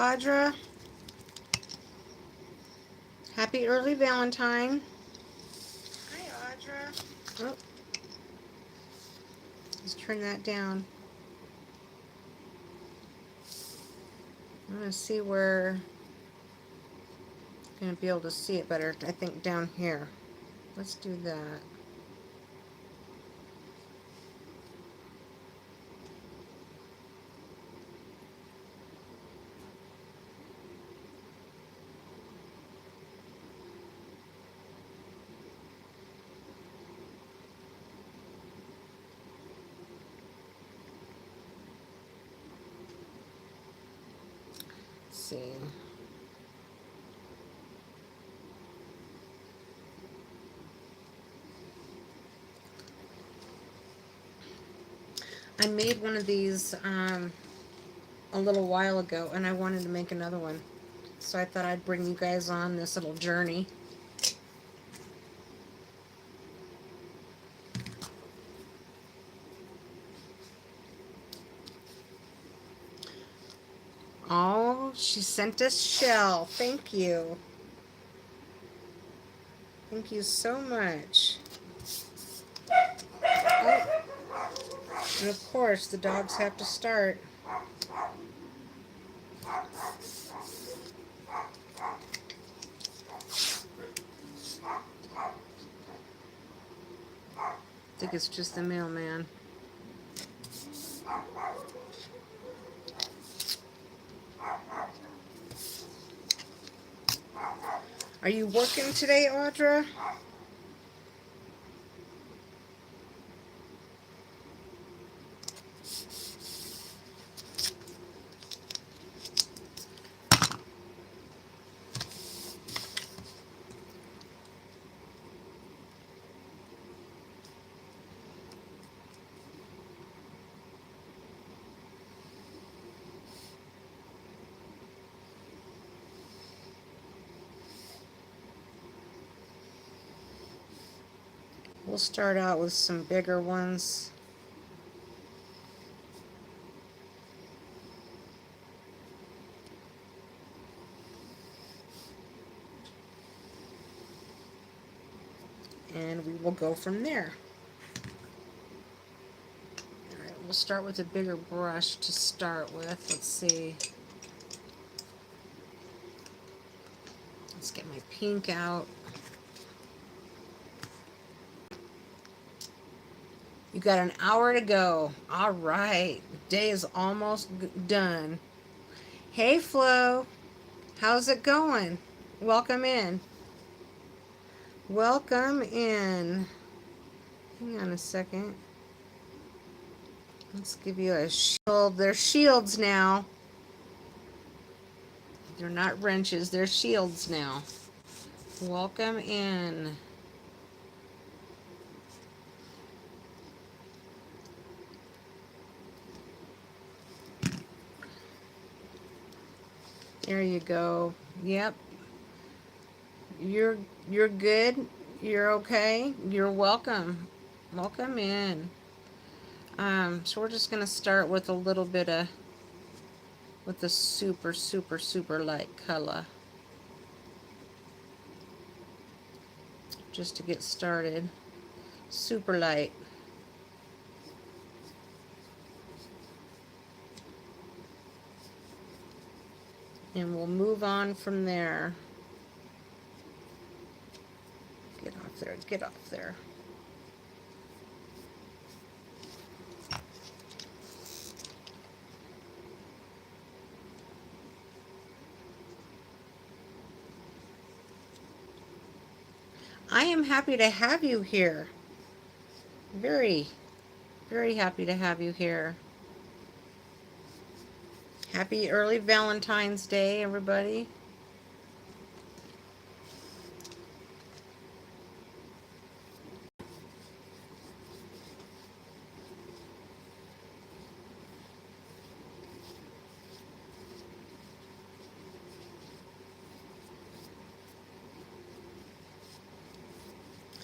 Audra. Happy early Valentine. Hi, Audra. Oh, let's turn that down. I'm going to see where I'm going to be able to see it better. I think down here. Let's do that. Let's see. I made one of these a little while ago, and I wanted to make another one. So I thought I'd bring you guys on this little journey. Oh, she sent us shell. Thank you. Thank you so much. Oh, and of course, the dogs have to start. I think it's just the mailman. Are you working today, Audra? We'll start out with some bigger ones. And we will go from there. Alright, we'll start with a bigger brush to start with. Let's see. Let's get my pink out. You got an hour to go. All right. Day is almost done. Hey, Flo. How's it going? Welcome in. Welcome in. Hang on a second. Let's give you a shield. They're shields now. They're not wrenches. They're shields now. Welcome in. There you go. Yep. You're good. You're okay. You're welcome. Welcome in. So we're just gonna start with a little bit of with the super light color, just to get started. Super light. And we'll move on from there. Get off there. Get off there. I am happy to have you here. Very, very happy to have you here. Happy early Valentine's Day, everybody.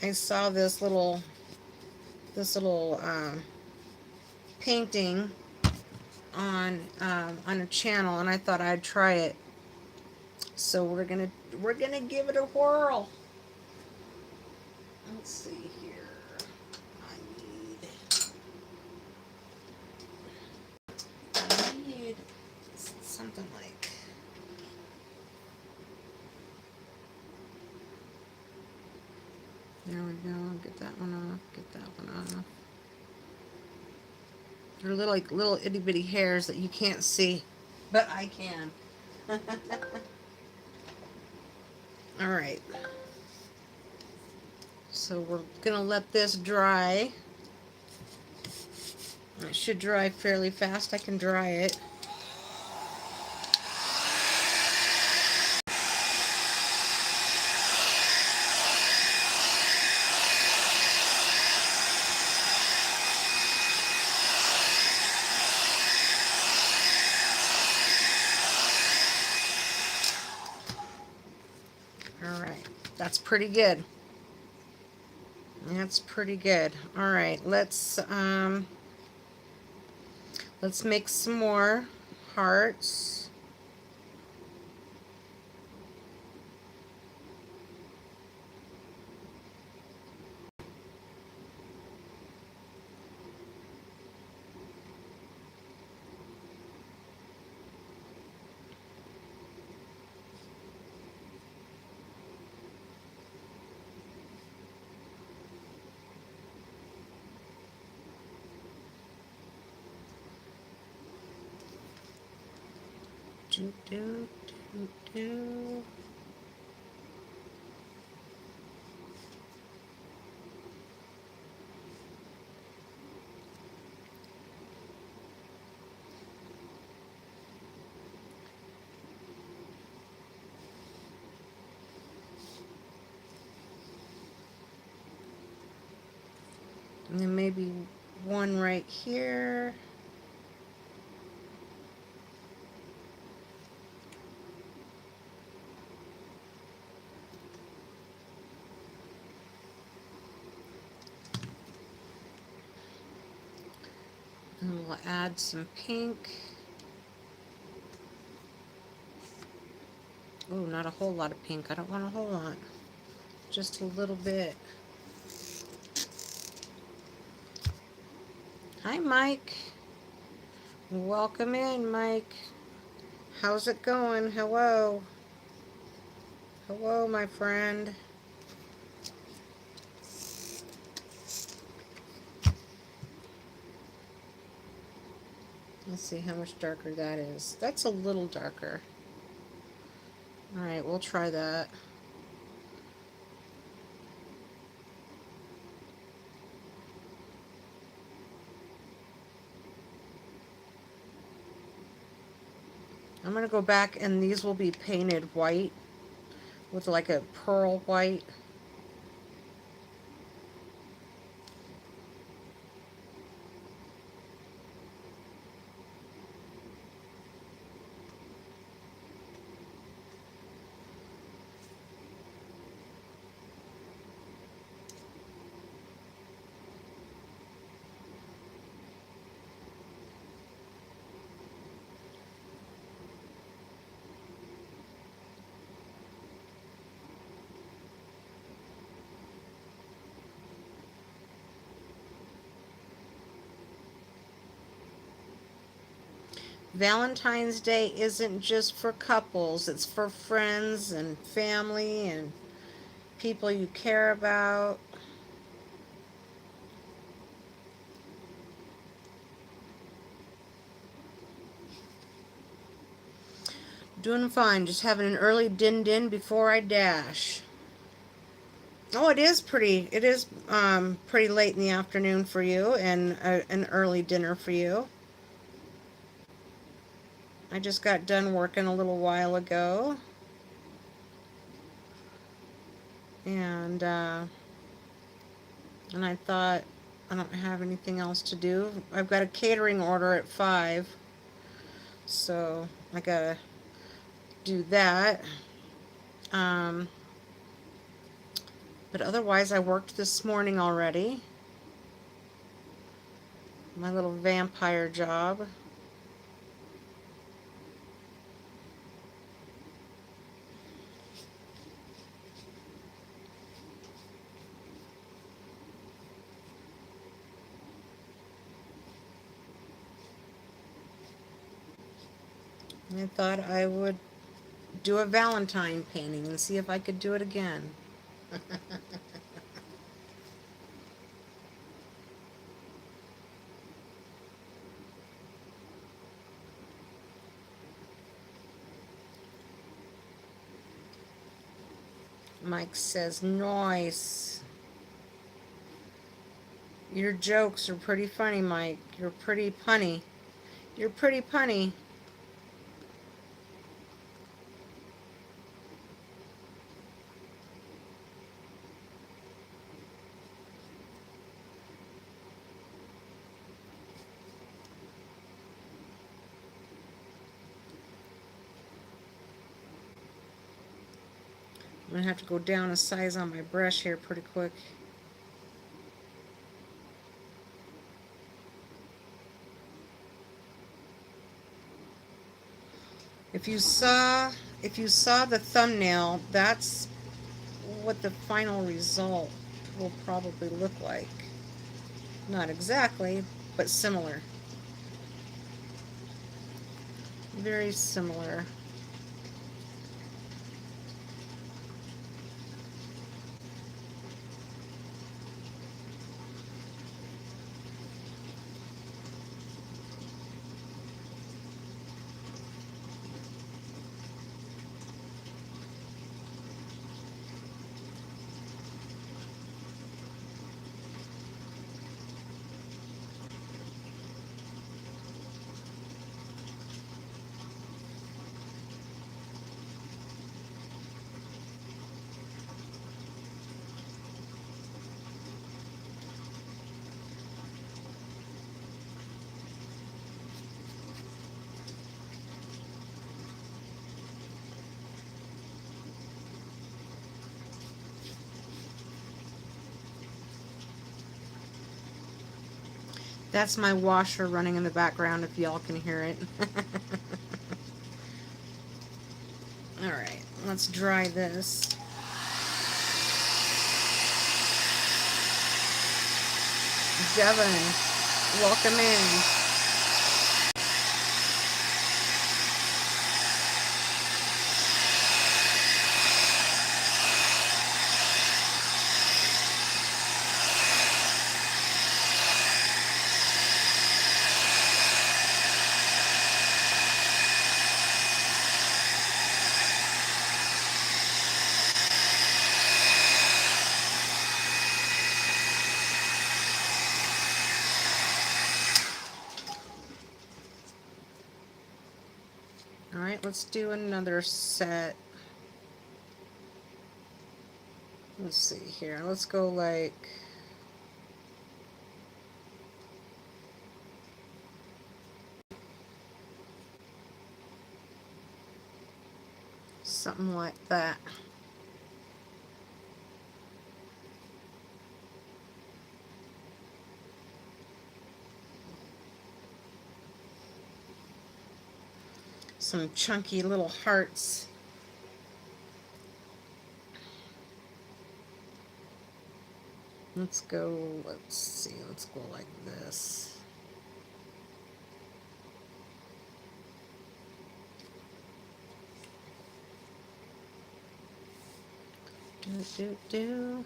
I saw this little painting on a channel, and I thought I'd try it. So we're gonna give it a whirl. Let's see here. I need something like. There we go. Get that one off. Get that one off. They're little, like little itty bitty hairs that you can't see, but I can. All right. So we're gonna let this dry. It should dry fairly fast. I can dry it. All right. That's pretty good. That's pretty good. All right. Let's make some more hearts. Do, do, do, do. And then maybe one right here. And we'll add some pink. Oh, not a whole lot of pink. I don't want a whole lot. Just a little bit. Hi, Mike. Welcome in, Mike. How's it going? Hello. Hello, my friend. Let's see how much darker that is. That's a little darker. All right, we'll try that. I'm going to go back, and these will be painted white with like a pearl white. Valentine's Day isn't just for couples, it's for friends and family and people you care about. Doing fine, just having an early din before I dash. Oh, it is pretty late in the afternoon for you, and an early dinner for you. I just got done working a little while ago. And I thought, I don't have anything else to do. I've got a catering order at 5, so I gotta do that. Um, but otherwise, I worked this morning already. My little vampire job. I thought I would do a Valentine painting and see if I could do it again. Mike says, nice. Your jokes are pretty funny, Mike. You're pretty punny. You're pretty punny. I'm going to have to go down a size on my brush here pretty quick. If you saw if you saw the thumbnail, that's what the final result will probably look like. Not exactly, but similar. Very similar. That's my washer running in the background if y'all can hear it. Alright, let's dry this. Devin, welcome in. Alright, let's do another set. Let's see here. Let's go like... something like that. Some chunky little hearts. Let's go, let's see, let's go like this. Do.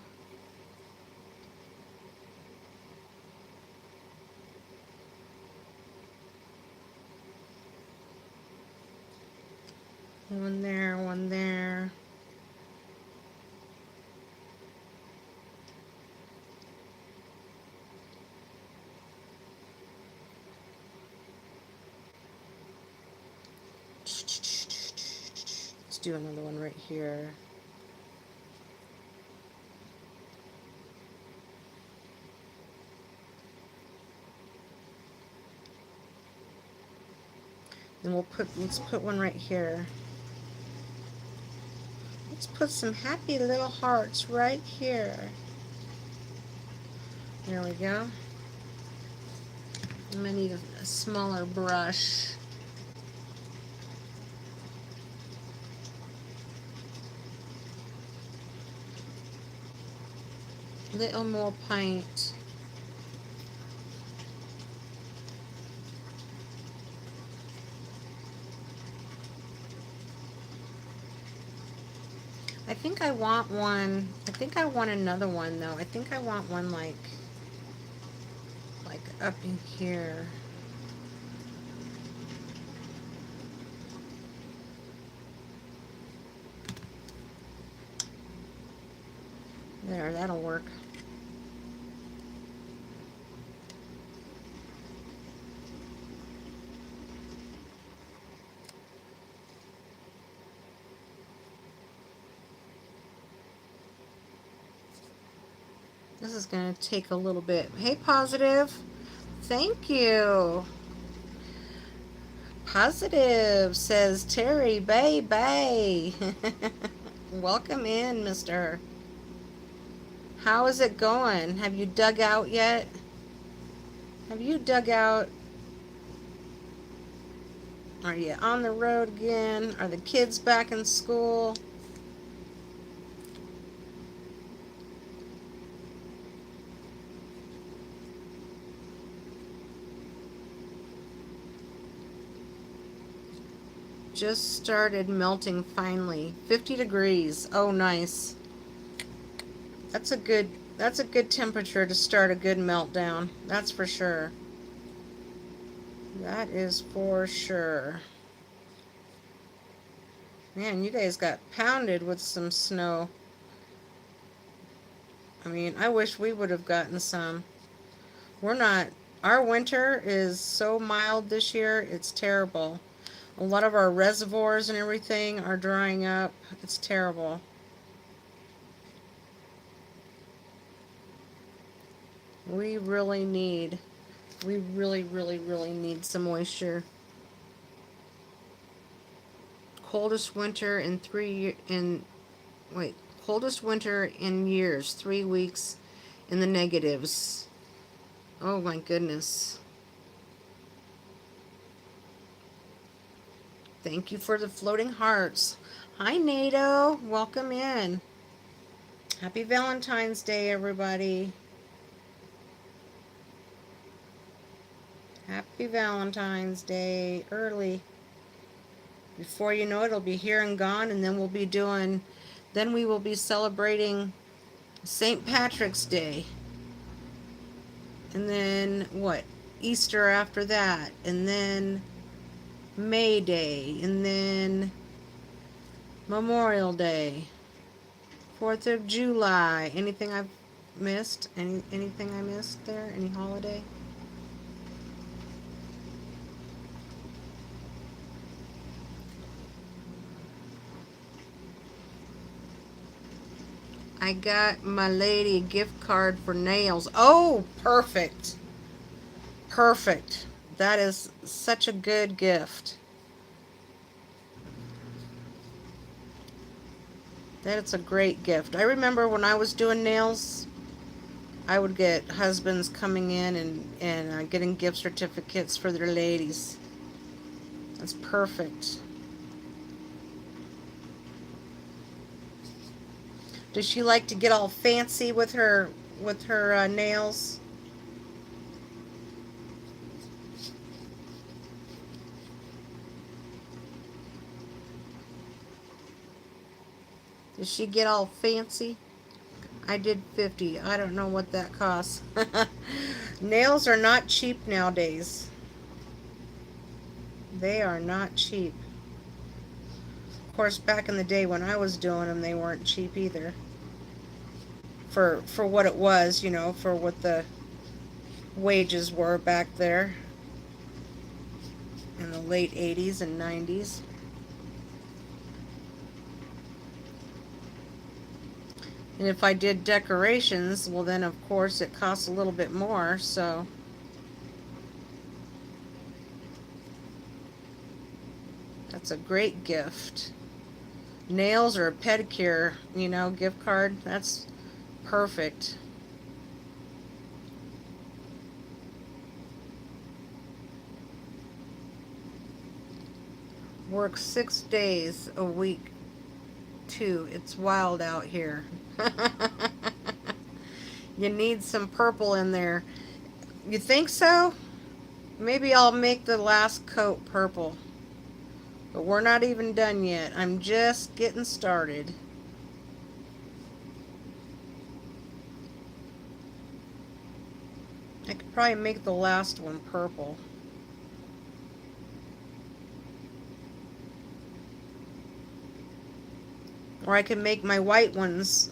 One there, one there. Let's do another one right here. And let's put one right here. Let's put some happy little hearts right here. There we go. I'm gonna need a smaller brush. Little more paint. I think I want one. I think I want another one though. I think I want one like up in here. There, that'll work. This is going to take a little bit. Hey, Positive. Thank you. Positive says Terri, bay, bay. Welcome in, mister. How is it going? Have you dug out yet? Have you dug out? Are you on the road again? Are the kids back in school? Just started melting finally. 50 degrees. Oh, nice. That's a good temperature to start a good meltdown. That's for sure. That is for sure. Man, you guys got pounded with some snow. I mean, I wish we would have gotten some. We're not. Our winter is so mild this year, it's terrible. A lot of our reservoirs and everything are drying up. It's terrible. We really need, we really, really, really need some moisture. Coldest winter in wait, coldest winter in years, 3 weeks in the negatives. Oh my goodness. Thank you for the floating hearts. Hi, NATO. Welcome in. Happy Valentine's Day, everybody. Happy Valentine's Day early. Before you know it, it'll be here and gone, and then we will be celebrating St. Patrick's Day. And then what? Easter after that. And then May Day. And then Memorial Day. 4th of July. Anything I've missed? Anything I missed there? Any holiday? I got my lady a gift card for nails. Oh, perfect. Perfect. That is such a good gift. That is a great gift. I remember when I was doing nails, I would get husbands coming in and getting gift certificates for their ladies. That's perfect. Does she like to get all fancy with her nails? Does she get all fancy? I did 50. I don't know what that costs. Nails are not cheap nowadays. They are not cheap. Of course, back in the day when I was doing them, they weren't cheap either. For what it was, for what the wages were back there in the late 80s and 90s. And if I did decorations, well then of course it costs a little bit more, so that's a great gift. Nails or a pedicure, gift card, that's perfect. Work 6 days a week too. It's wild out here. You need some purple in there. You think so? Maybe I'll make the last coat purple. But we're not even done yet. I'm just getting started. I could probably make the last one purple. Or I could make my white ones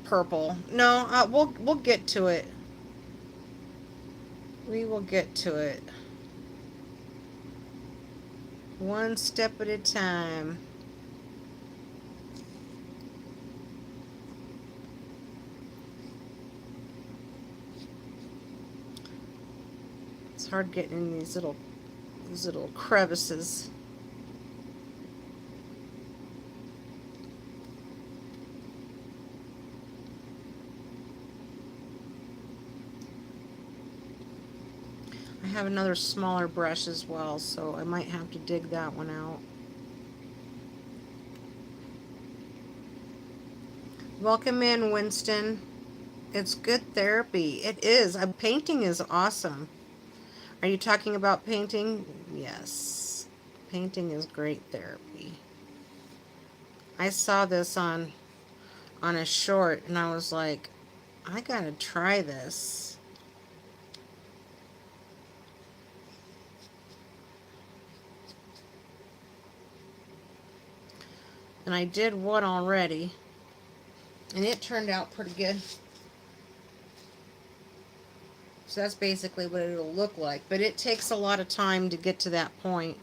purple. No, we'll get to it. We will get to it. One step at a time. It's hard getting in these little crevices. I have another smaller brush as well, so I might have to dig that one out. Welcome in, Winston. It's good therapy. It is. Painting is awesome. Are you talking about painting? Yes. Painting is great therapy. I saw this on a short and I was like, I gotta try this. And I did one already. And it turned out pretty good. So that's basically what it'll look like. But it takes a lot of time to get to that point.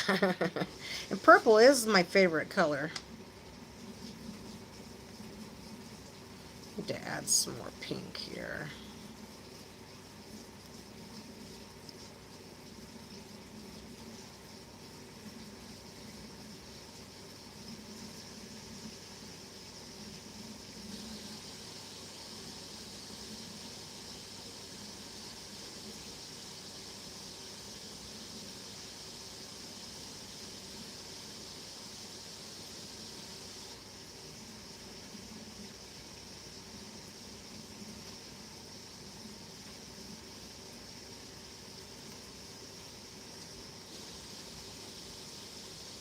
And purple is my favorite color. Need to add some more pink here.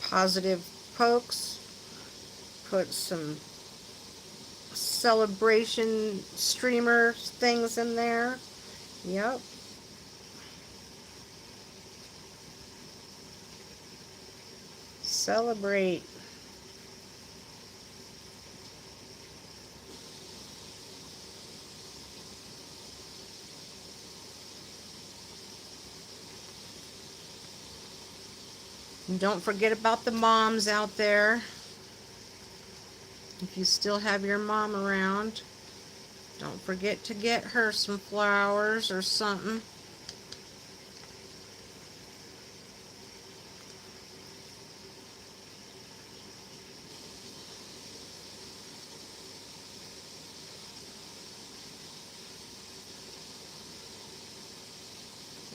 Positive pokes. Put some celebration streamer things in there. Yep. Celebrate. And don't forget about the moms out there. If you still have your mom around, don't forget to get her some flowers or something.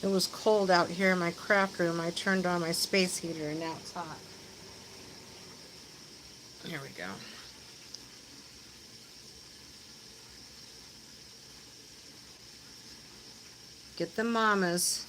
It was cold out here in my craft room. I turned on my space heater and now it's hot. Here we go. Get the mamas.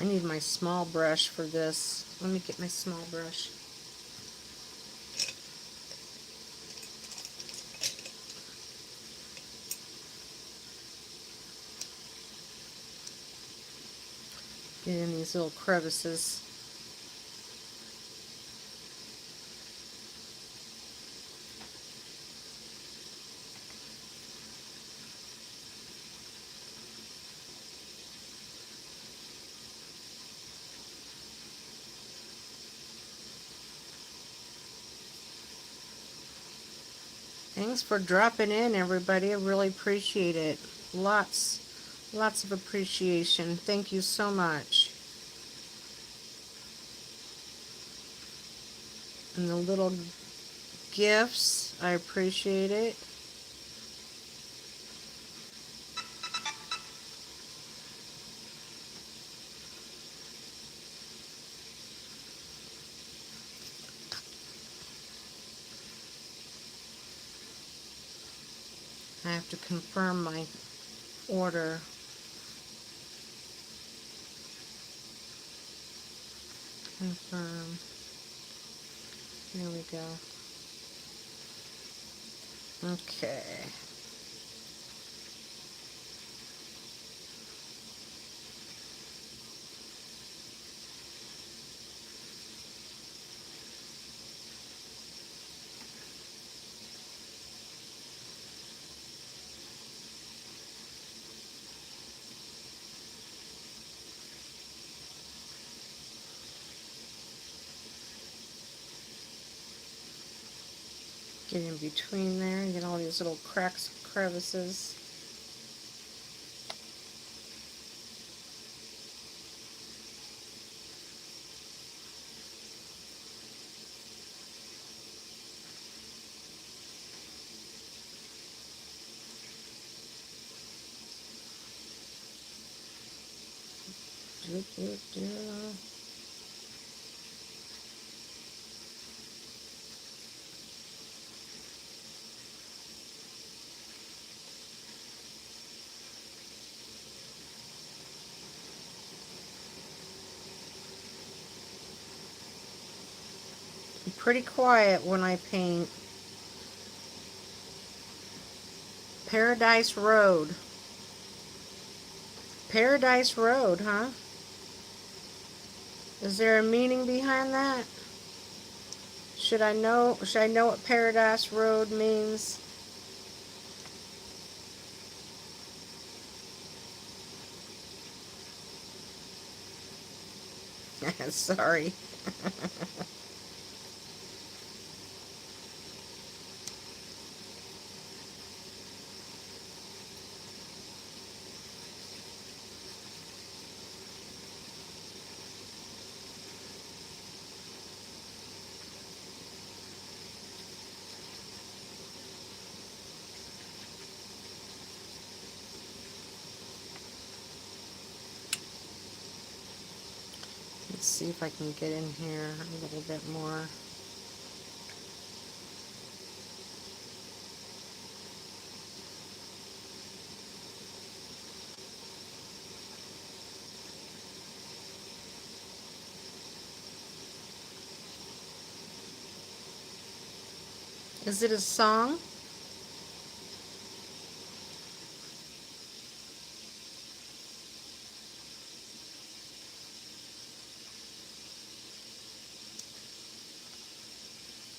I need my small brush for this. Let me get my small brush. Get in these little crevices. Thanks for dropping in, everybody. I really appreciate it. Lots of appreciation. Thank you so much. And the little gifts, I appreciate it. I have to confirm my order. Confirm. Here we go. Okay. Get in between there and get all these little cracks, crevices. Do, do, do. I'm pretty quiet when I paint. Paradise Road. Paradise Road, huh? Is there a meaning behind that? Should I know what Paradise Road means? Sorry. Let's see if I can get in here a little bit more. Is it a song?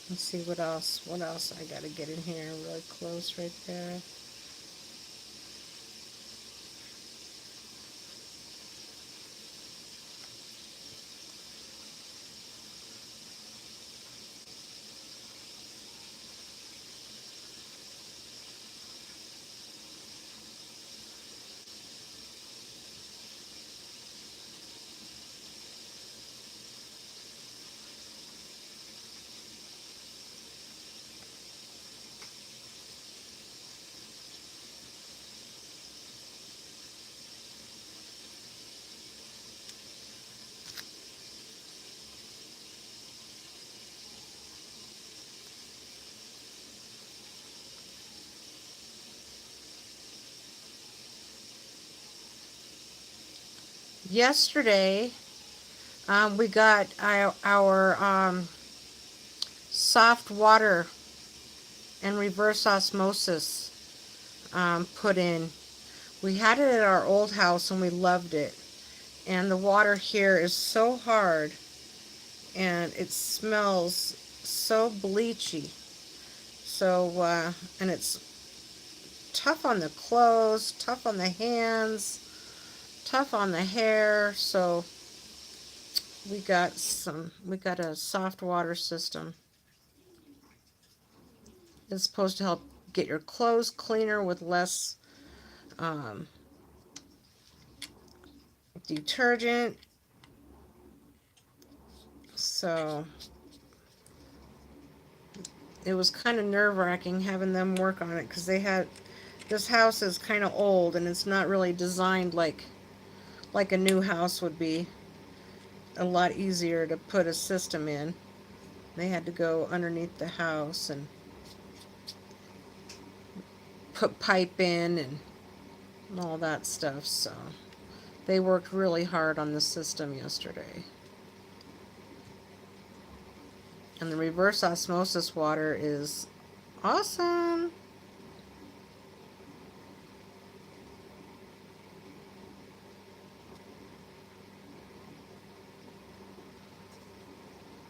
Let's see what else. What else I gotta get in here really close right there. Yesterday, we got our soft water and reverse osmosis put in. We had it at our old house and we loved it. And the water here is so hard and it smells so bleachy. So, and it's tough on the clothes, tough on the hands, tough on the hair. So we got a soft water system. It's supposed to help get your clothes cleaner with less um, detergent. So it was kind of nerve-wracking having them work on it because they had this house is kind of old and it's not really designed like a new house would be. A lot easier to put a system in. They had to go underneath the house and put pipe in and all that stuff. So they worked really hard on the system yesterday. And the reverse osmosis water is awesome.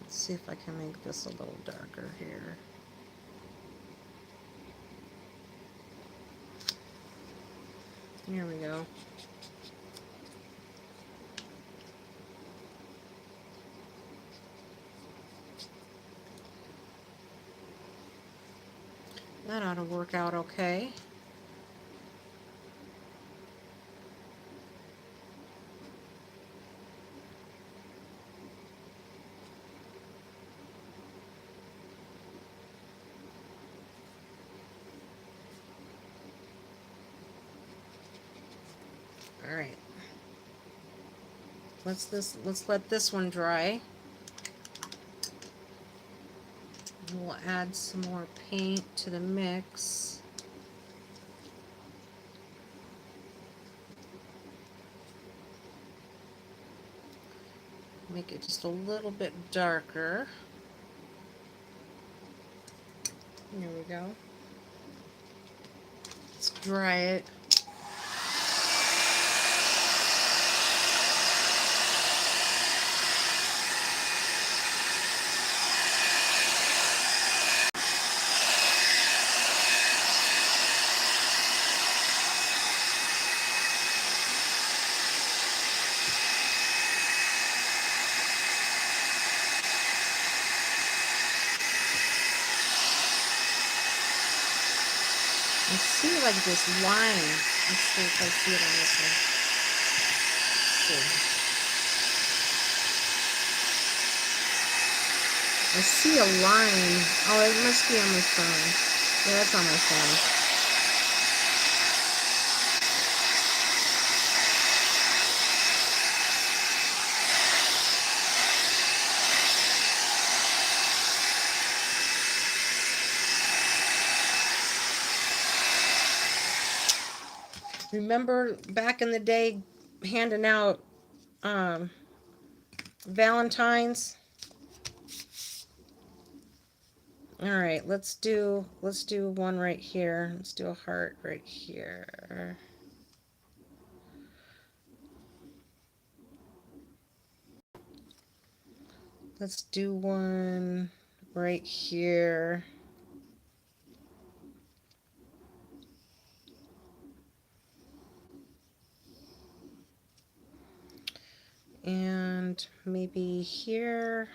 Let's see if I can make this a little darker here. Here we go. That ought to work out okay. All right. Let's let this one dry. We'll add some more paint to the mix. Make it just a little bit darker. Here we go. Let's dry it. I see like this line. Let's see if I see it on this one. Let's see. I see a line. Oh, it must be on my phone. Yeah, it's on my phone. Remember back in the day handing out Valentines? All right, let's do one right here. Let's do a heart right here. Let's do one right here. And maybe here.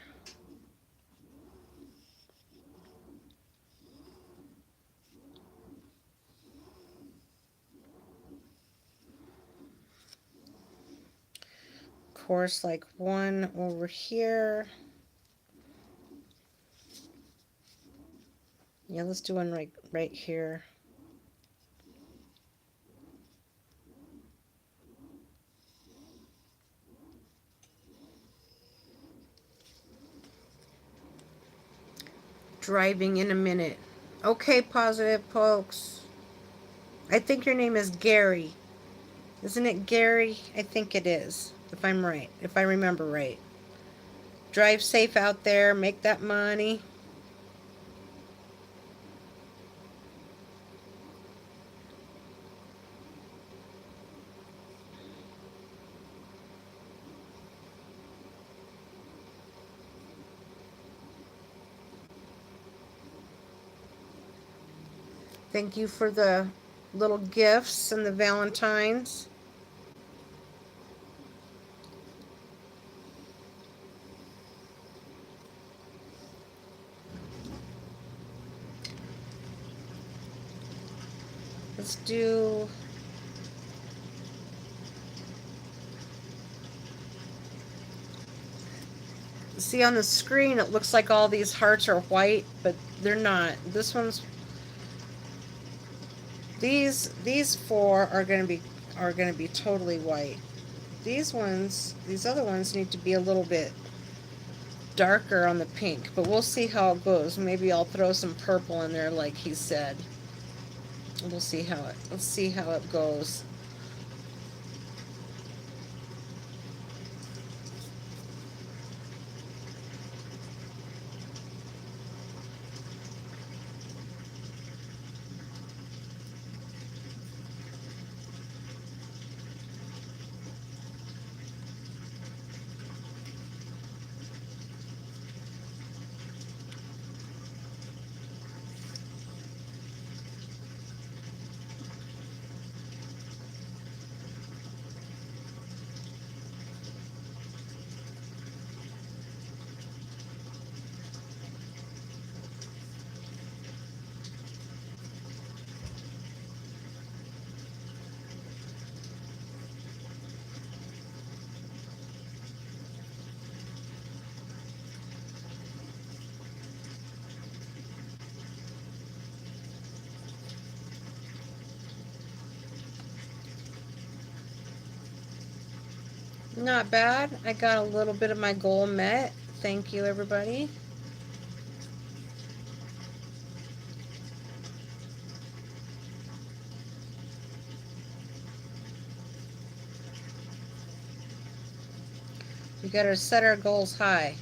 Of course, like one over here. Yeah, let's do one right here. Driving in a minute. Okay, positive folks. I think your name is Gary. Isn't it Gary? I think it is, if I'm right, if I remember right. Drive safe out there, make that money. Thank you for the little gifts and the Valentines. Let's do See on the screen, it looks like all these hearts are white, but they're not. This one's these four are gonna be totally white. These other ones need to be a little bit darker on the pink, but we'll see how it goes. Maybe I'll throw some purple in there like he said. Let's see how it goes. Not bad. I got a little bit of my goal met. Thank you, everybody. We gotta set our goals high.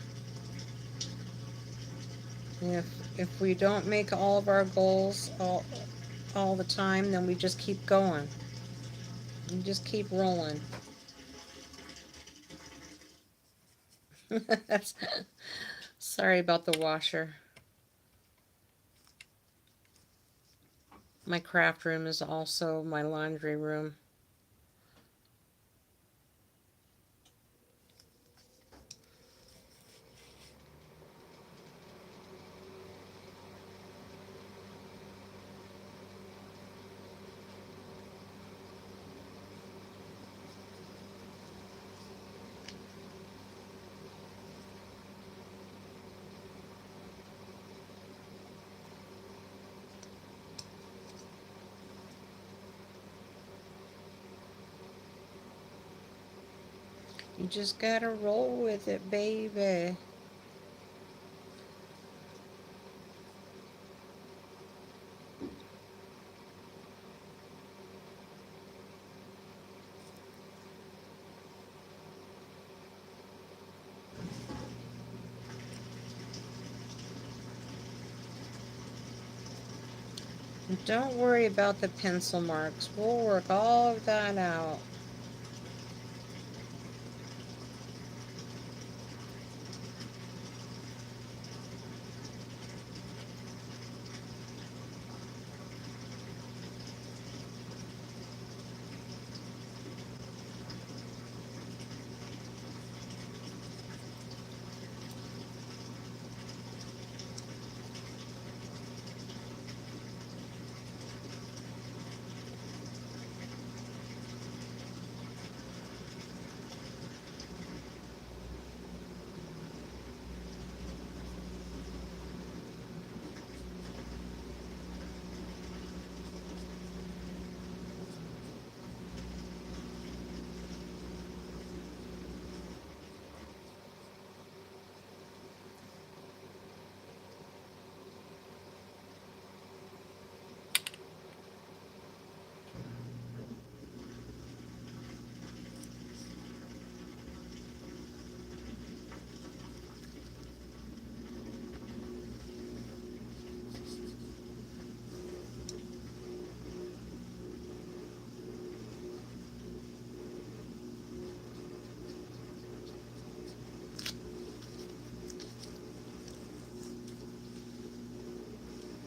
And if we don't make all of our goals all the time, then we just keep going. We just keep rolling. That's sorry about the washer. My craft room is also my laundry room. You just gotta roll with it, baby. And don't worry about the pencil marks. We'll work all of that out.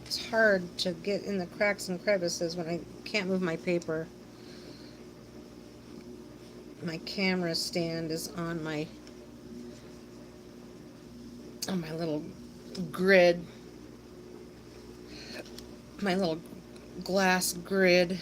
It's hard to get in the cracks and crevices when I can't move my paper. My camera stand is on my little grid, my little glass grid.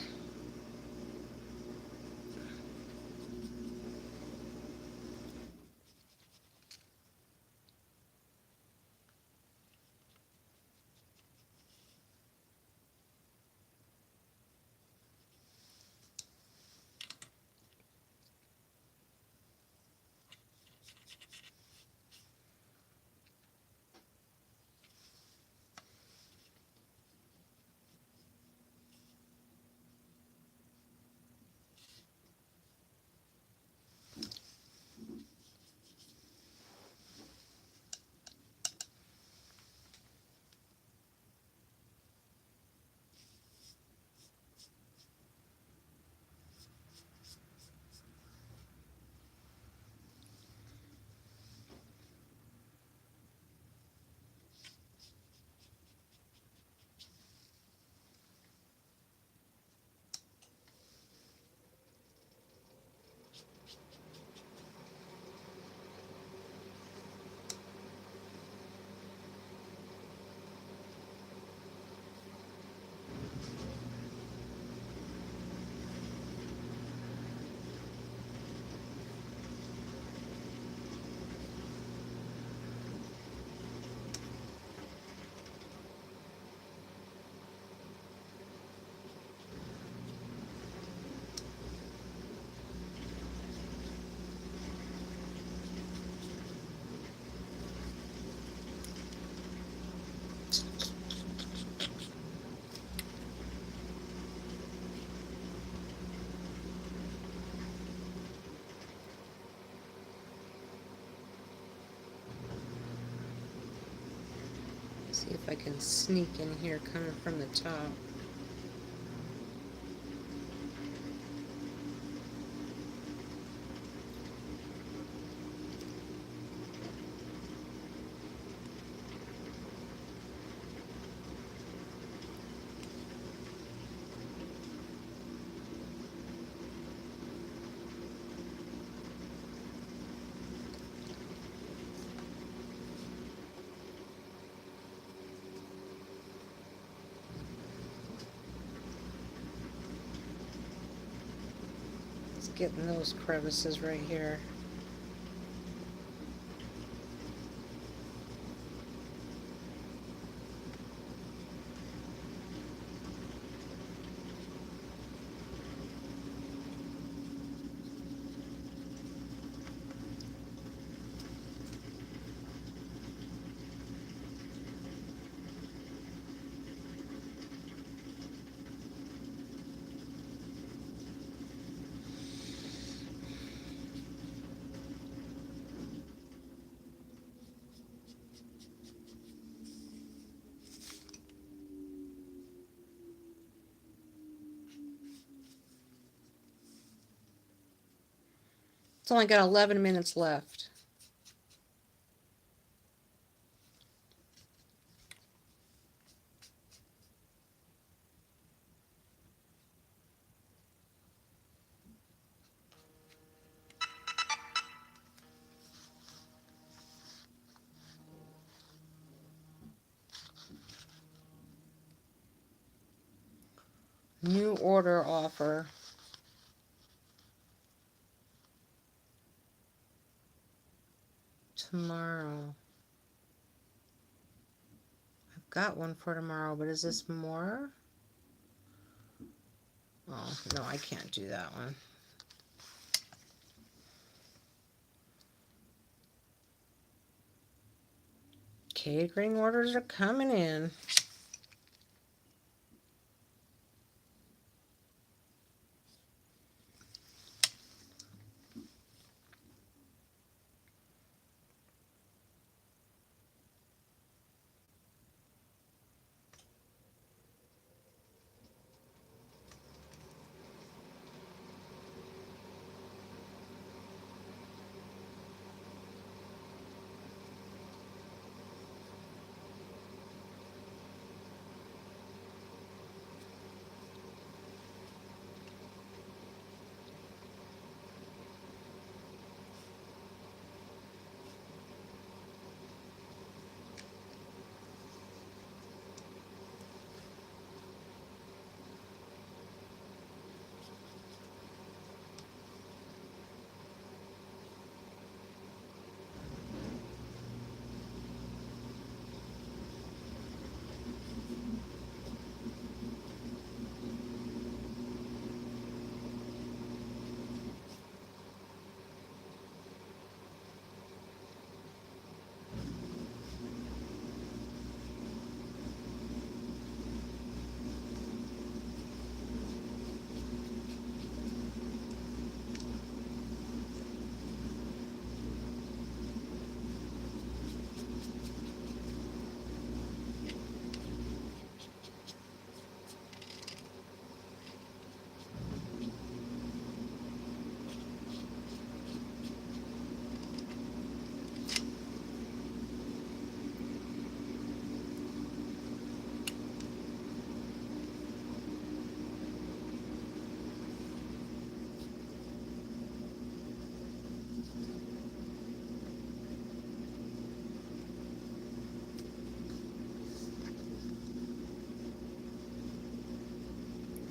See if I can sneak in here coming from the top. It's getting those crevices right here. It's only got 11 minutes left. New order offer. Tomorrow. I've got one for tomorrow, but is this more? Oh, no, I can't do that one. Catering orders are coming in.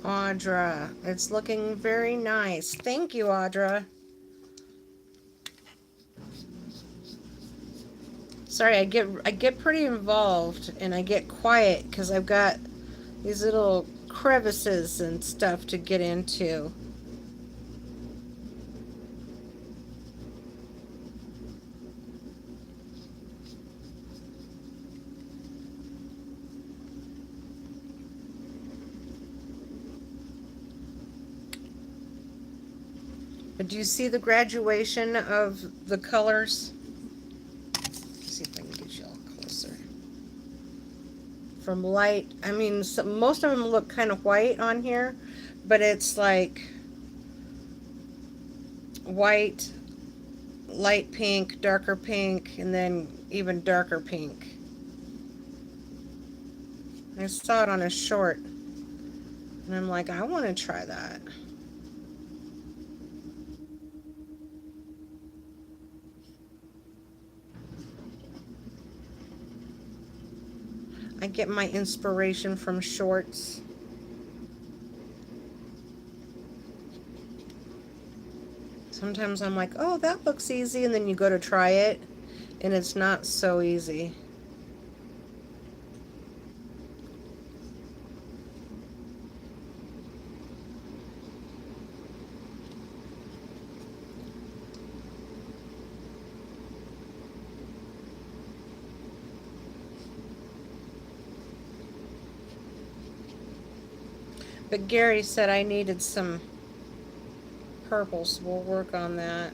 Audra, it's looking very nice. Thank you, Audra. Sorry, I get pretty involved and I get quiet because I've got these little crevices and stuff to get into. But do you see the graduation of the colors? Let's see if I can get you all closer. from light. I mean, most of them look kind of white on here, but it's like white, light pink, darker pink, and then even darker pink. I saw it on a short, and I'm like, I want to try that. I get my inspiration from shorts. Sometimes I'm like, oh, that looks easy, and then you go to try it, and it's not so easy. But Gary said I needed some purples. We'll work on that.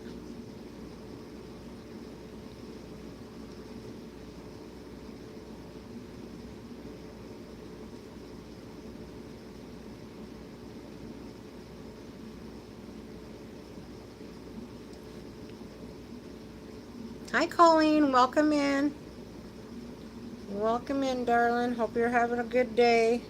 Hi, Colleen. Welcome in. Welcome in, darling. Hope you're having a good day.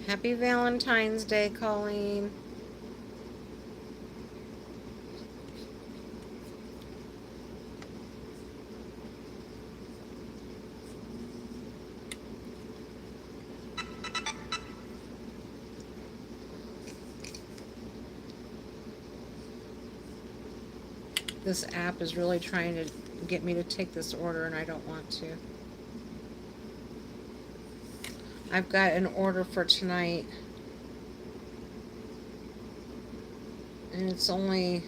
Happy Valentine's Day, Colleen. This app is really trying to get me to take this order, and I don't want to. I've got an order for tonight, and it's only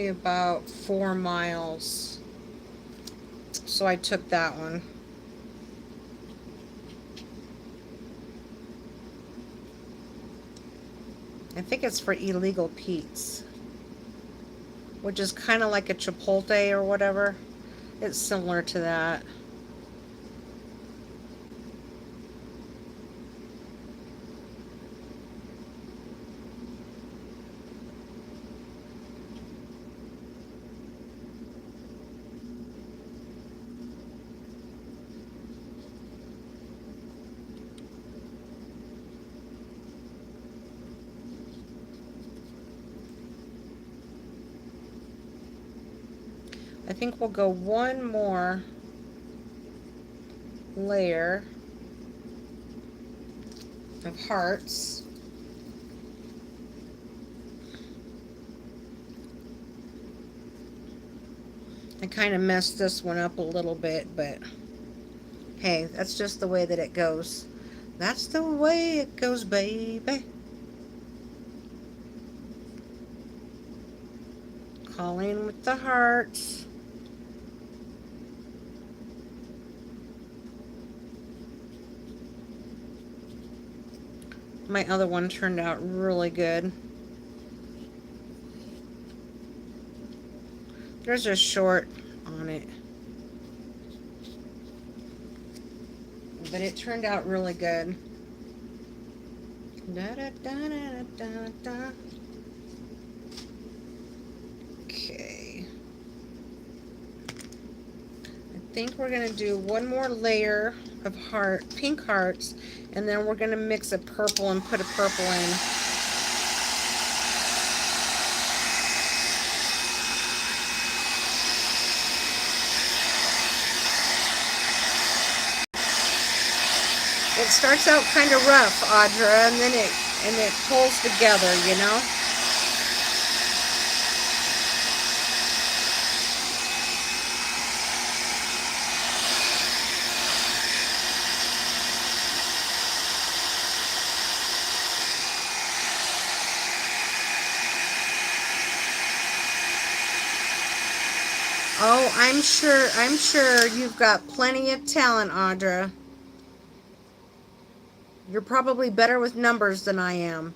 about 4 miles. So I took that one. I think it's for Illegal Pete's, which is kind of like a Chipotle or whatever. It's similar to that. I think we'll go one more layer of hearts. I kind of messed this one up a little bit, but hey, that's just the way that it goes. That's the way it goes, baby. Calling with the hearts. My other one turned out really good. There's a short on it, but it turned out really good. Da, da, da, da, da, da. Okay. I think we're going to do one more layer of pink hearts, and then we're going to mix a purple and put a purple in. It starts out kind of rough, Audra, and then it pulls together, you know? I'm sure you've got plenty of talent, Audra. You're probably better with numbers than I am.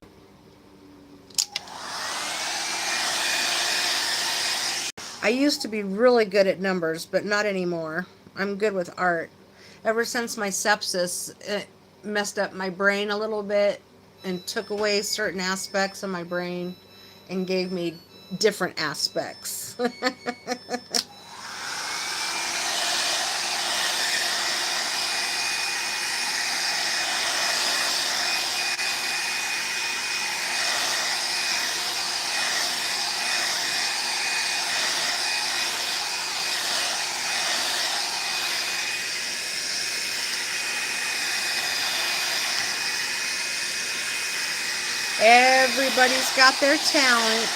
I used to be really good at numbers, but not anymore. I'm good with art. Ever since my sepsis, it messed up my brain a little bit and took away certain aspects of my brain and gave me different aspects. Everybody's got their talent.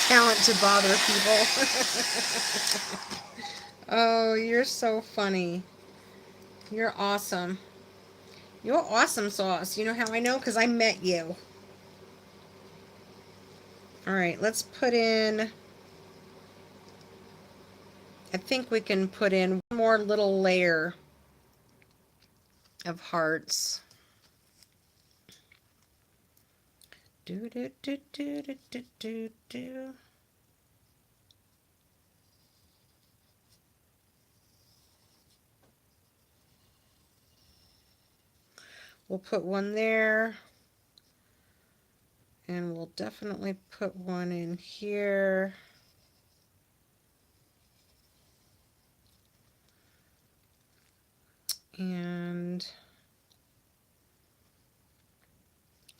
Talent to bother people. Oh, you're so funny. You're awesome. You're awesome, Sauce. You know how I know? Because I met you. All right, let's put in... I think we can put in one more little layer of hearts. Do do do do do do do do. We'll put one there, and we'll definitely put one in here. And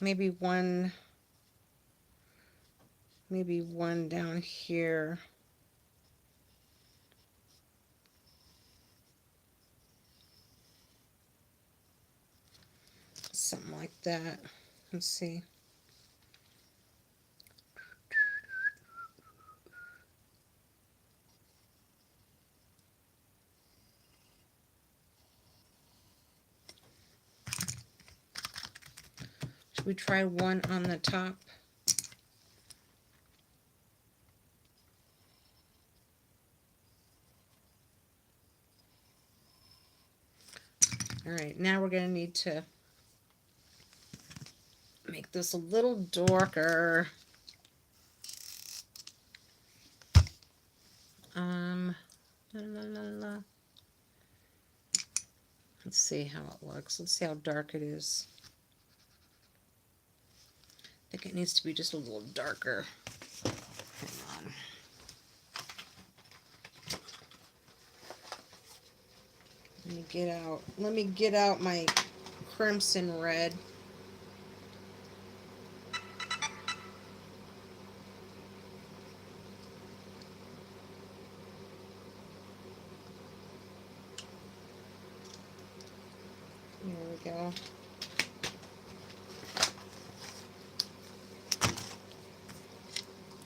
maybe one down here. Something like that. Let's see. Should we try one on the top? All right, now we're going to need to make this a little darker. La, la, la, la. Let's see how it looks. Let's see how dark it is. I think it needs to be just a little darker. Hang on. Let me get out my crimson red. There we go.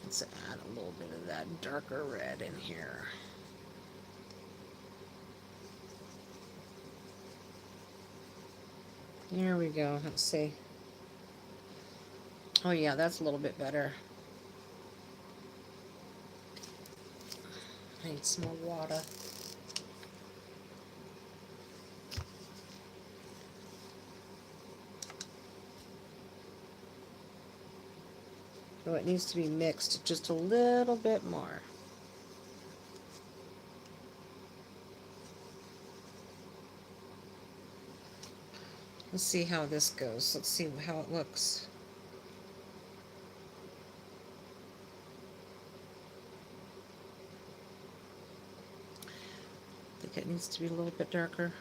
Let's add a little bit of that darker red in here. There we go. Let's see. Oh yeah, that's a little bit better. I need some more water. So it needs to be mixed just a little bit more. Let's see how this goes. Let's see how it looks. I think it needs to be a little bit darker.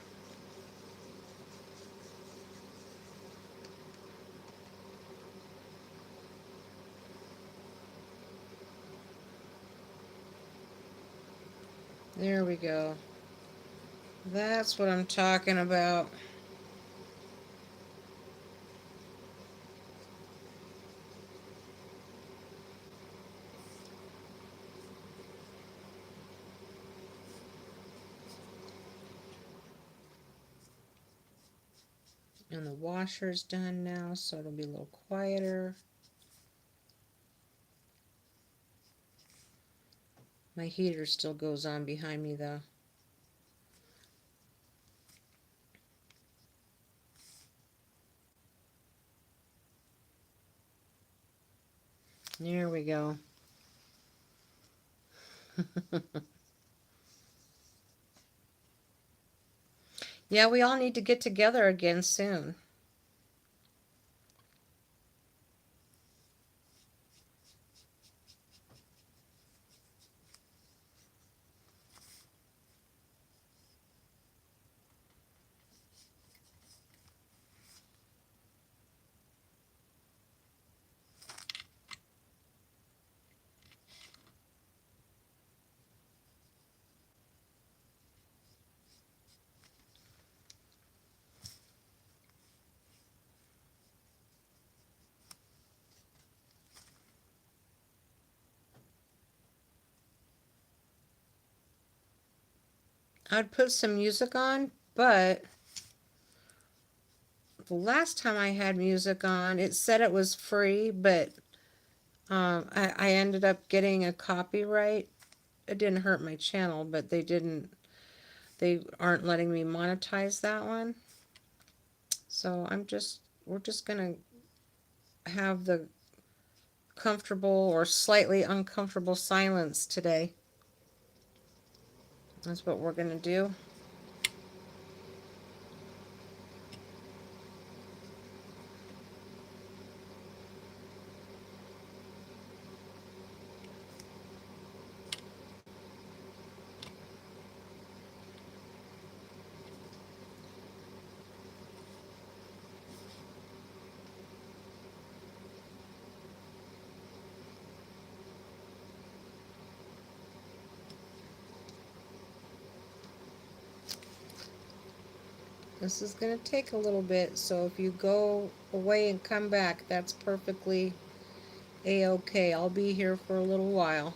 There we go. That's what I'm talking about. And the washer's done now, so it'll be a little quieter. My heater still goes on behind me though. There we go. Yeah, we all need to get together again soon. I'd put some music on, but the last time I had music on, it said it was free, but I ended up getting a copyright. It didn't hurt my channel, but they aren't letting me monetize that one. So we're just gonna have the comfortable or slightly uncomfortable silence today. That's what we're gonna do. This is gonna take a little bit, so if you go away and come back, that's perfectly a-okay. I'll be here for a little while.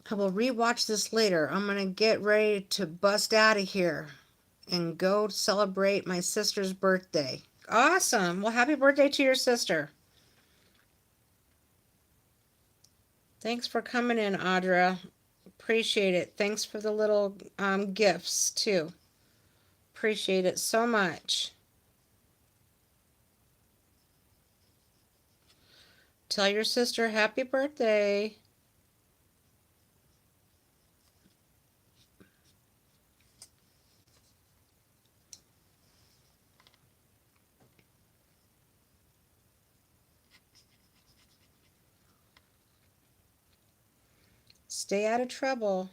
I will rewatch this later. I'm gonna get ready to bust out of here and go celebrate my sister's birthday. Awesome. Well, happy birthday to your sister. Thanks for coming in, Audra. Appreciate it. Thanks for the little gifts, too. Appreciate it so much. Tell your sister happy birthday. Stay out of trouble.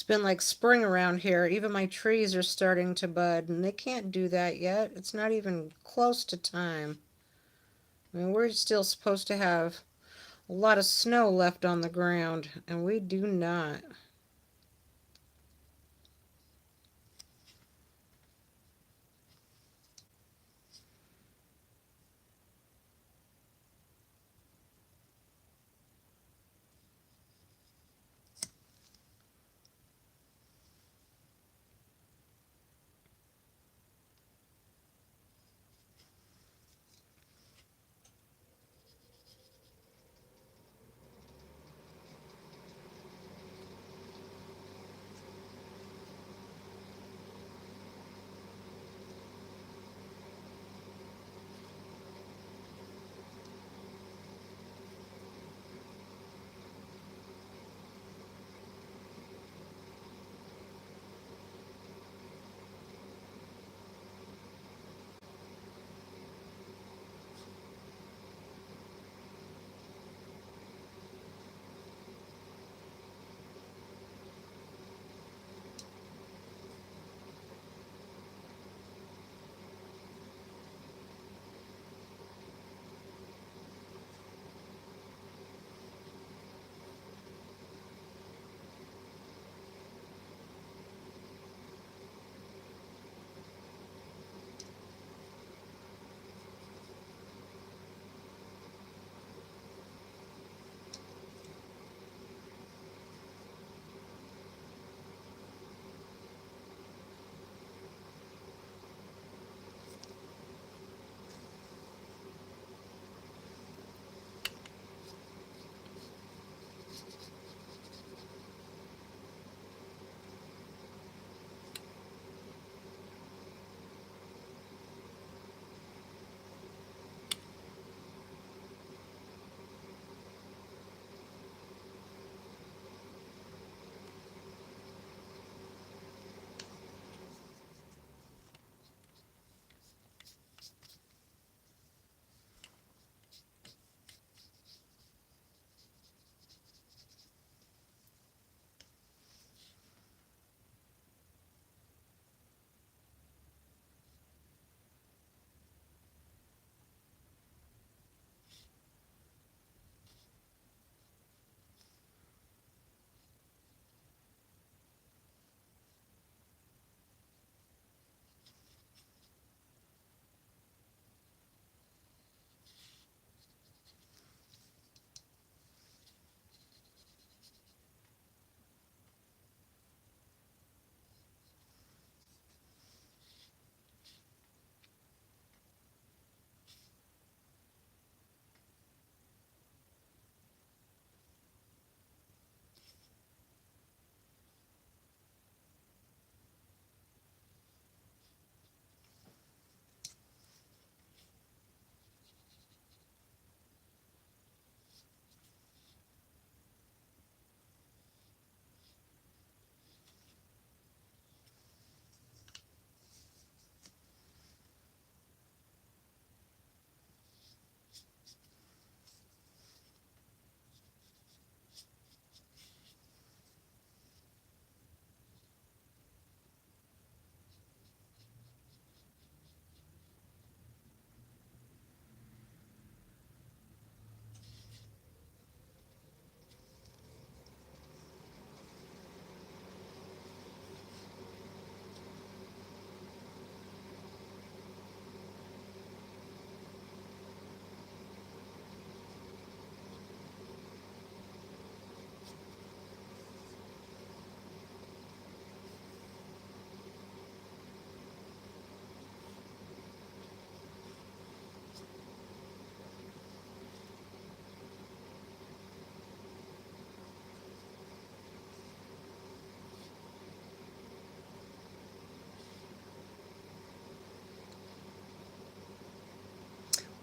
It's been like spring around here. Even my trees are starting to bud, and they can't do that yet. It's not even close to time. I mean, we're still supposed to have a lot of snow left on the ground, and we do not.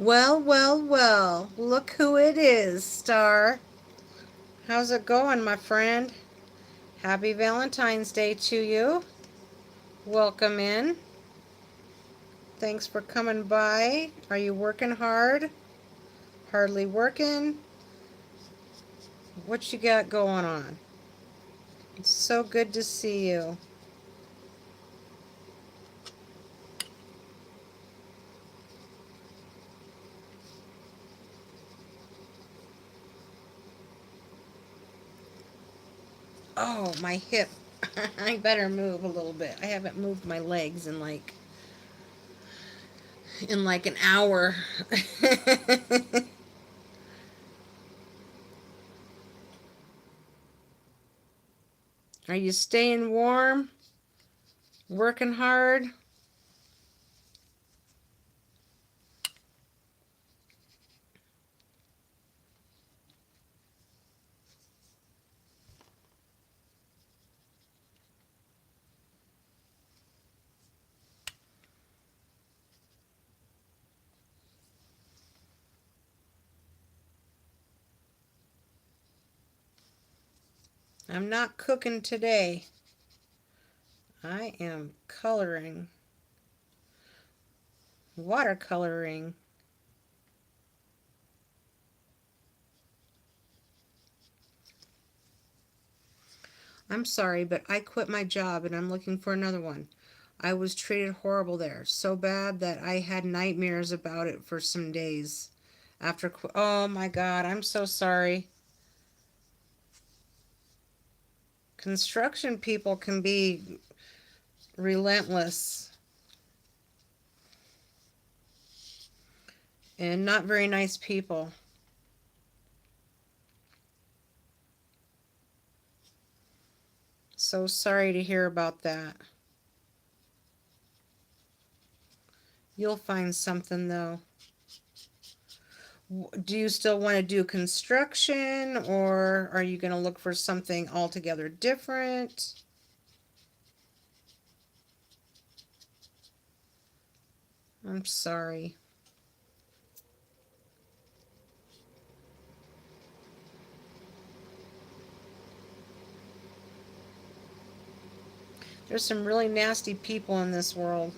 Well, well, well. Look who it is, Star. How's it going, my friend? Happy Valentine's Day to you. Welcome in. Thanks for coming by. Are you working hard? Hardly working? What you got going on? It's so good to see you. Oh, my hip. I better move a little bit. I haven't moved my legs in like an hour. Are you staying warm? Working hard? I'm not cooking today. I am coloring. Watercoloring. I'm sorry, but I quit my job and I'm looking for another one. I was treated horrible there. So bad that I had nightmares about it for some days. Oh my God, I'm so sorry. Construction people can be relentless and not very nice people. So sorry to hear about that. You'll find something though. Do you still want to do construction or are you going to look for something altogether different? I'm sorry. There's some really nasty people in this world.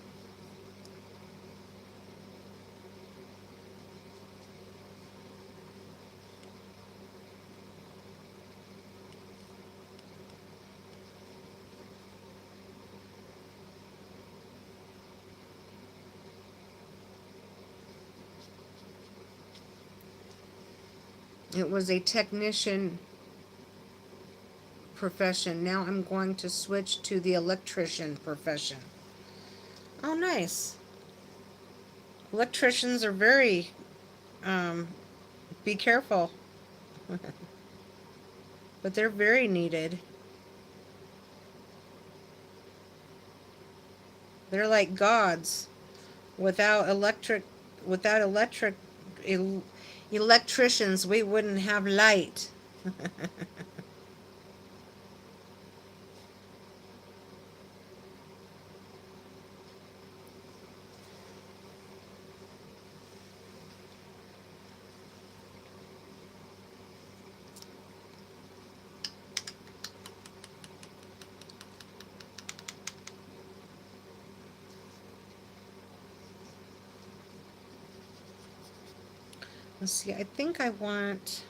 It was a technician profession. Now I'm going to switch to the electrician profession. Oh, nice. Electricians are very, um, be careful, but they're very needed. They're like gods. Without electric, without el- electricians, we wouldn't have light. Let's see, I think I want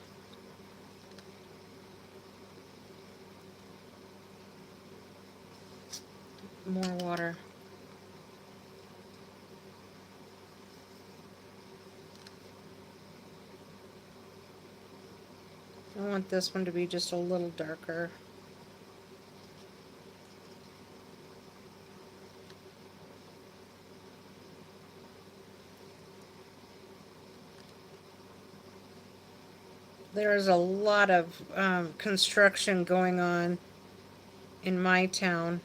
more water. I want this one to be just a little darker. There's a lot of construction going on in my town.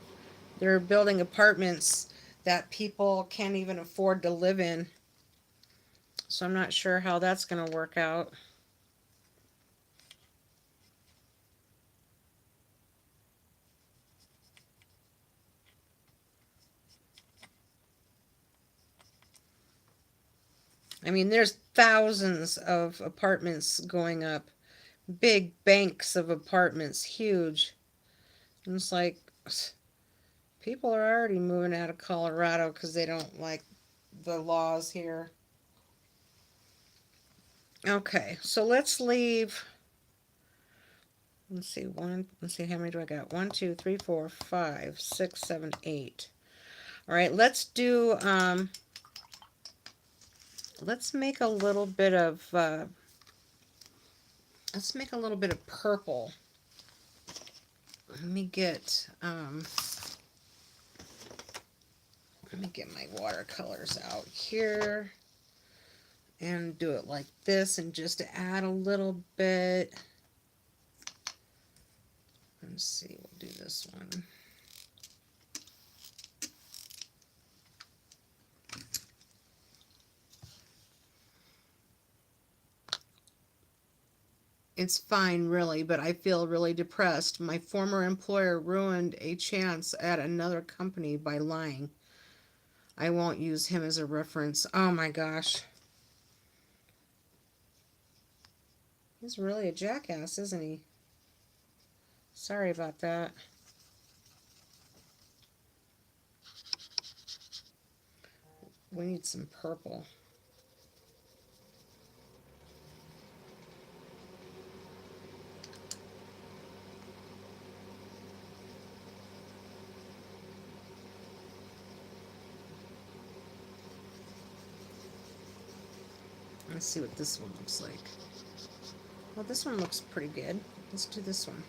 They're building apartments that people can't even afford to live in. So I'm not sure how that's going to work out. I mean, there's thousands of apartments going up, big banks of apartments, huge. And it's like people are already moving out of Colorado because they don't like the laws here. Okay, so let's leave Let's see, let's see, how many do I got? 1, 2, 3, 4, 5, 6, 7, 8. All right, let's make a little bit of, let's make a little bit of purple. Let me get my watercolors out here and do it like this, and just to add a little bit. Let's see, we'll do this one. It's fine, really, but I feel really depressed. My former employer ruined a chance at another company by lying. I won't use him as a reference. Oh my gosh. He's really a jackass, isn't he? Sorry about that. We need some purple. Let's see what this one looks like. Well, this one looks pretty good. Let's do this one.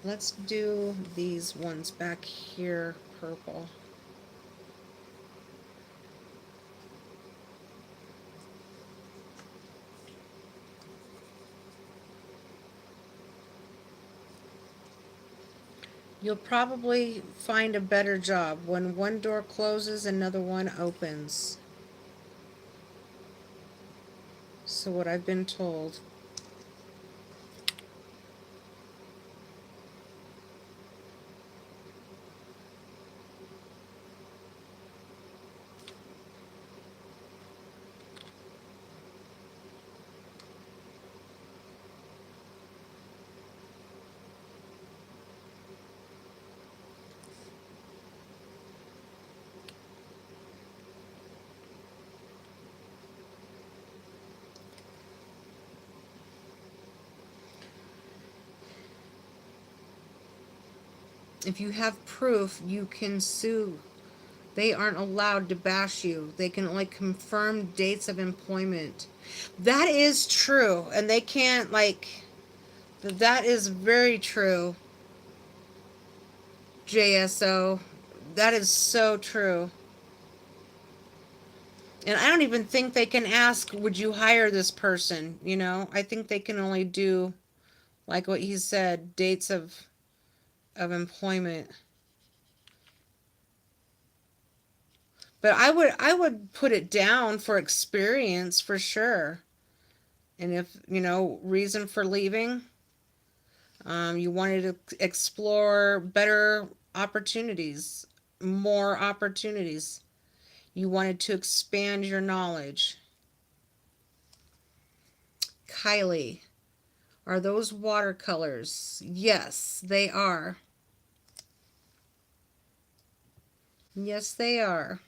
Let's do these ones back here purple. You'll probably find a better job. When one door closes, another one opens. So what I've been told. If you have proof, you can sue. They aren't allowed to bash you. They can only confirm dates of employment. That is true. And they can't, like, that is very true, JSO. That is so true. And I don't even think they can ask, would you hire this person? You know, I think they can only do, like what he said, dates of employment. But I would put it down for experience for sure. And if, reason for leaving, you wanted to explore better opportunities, more opportunities. You wanted to expand your knowledge. Kylie, are those watercolors? Yes, they are. Yes, they are.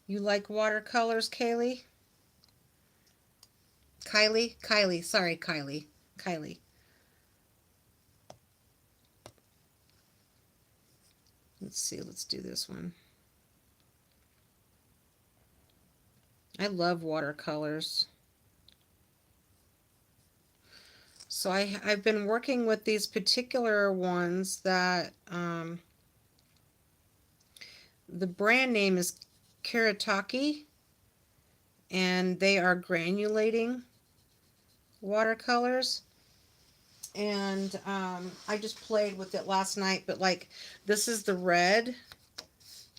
You like watercolors, Kaylee? Kylie, sorry, Kylie. Let's see, let's do this one. I love watercolors. So I've been working with these particular ones that the brand name is Karataki, and they are granulating watercolors. And I just played with it last night, but like this is the red,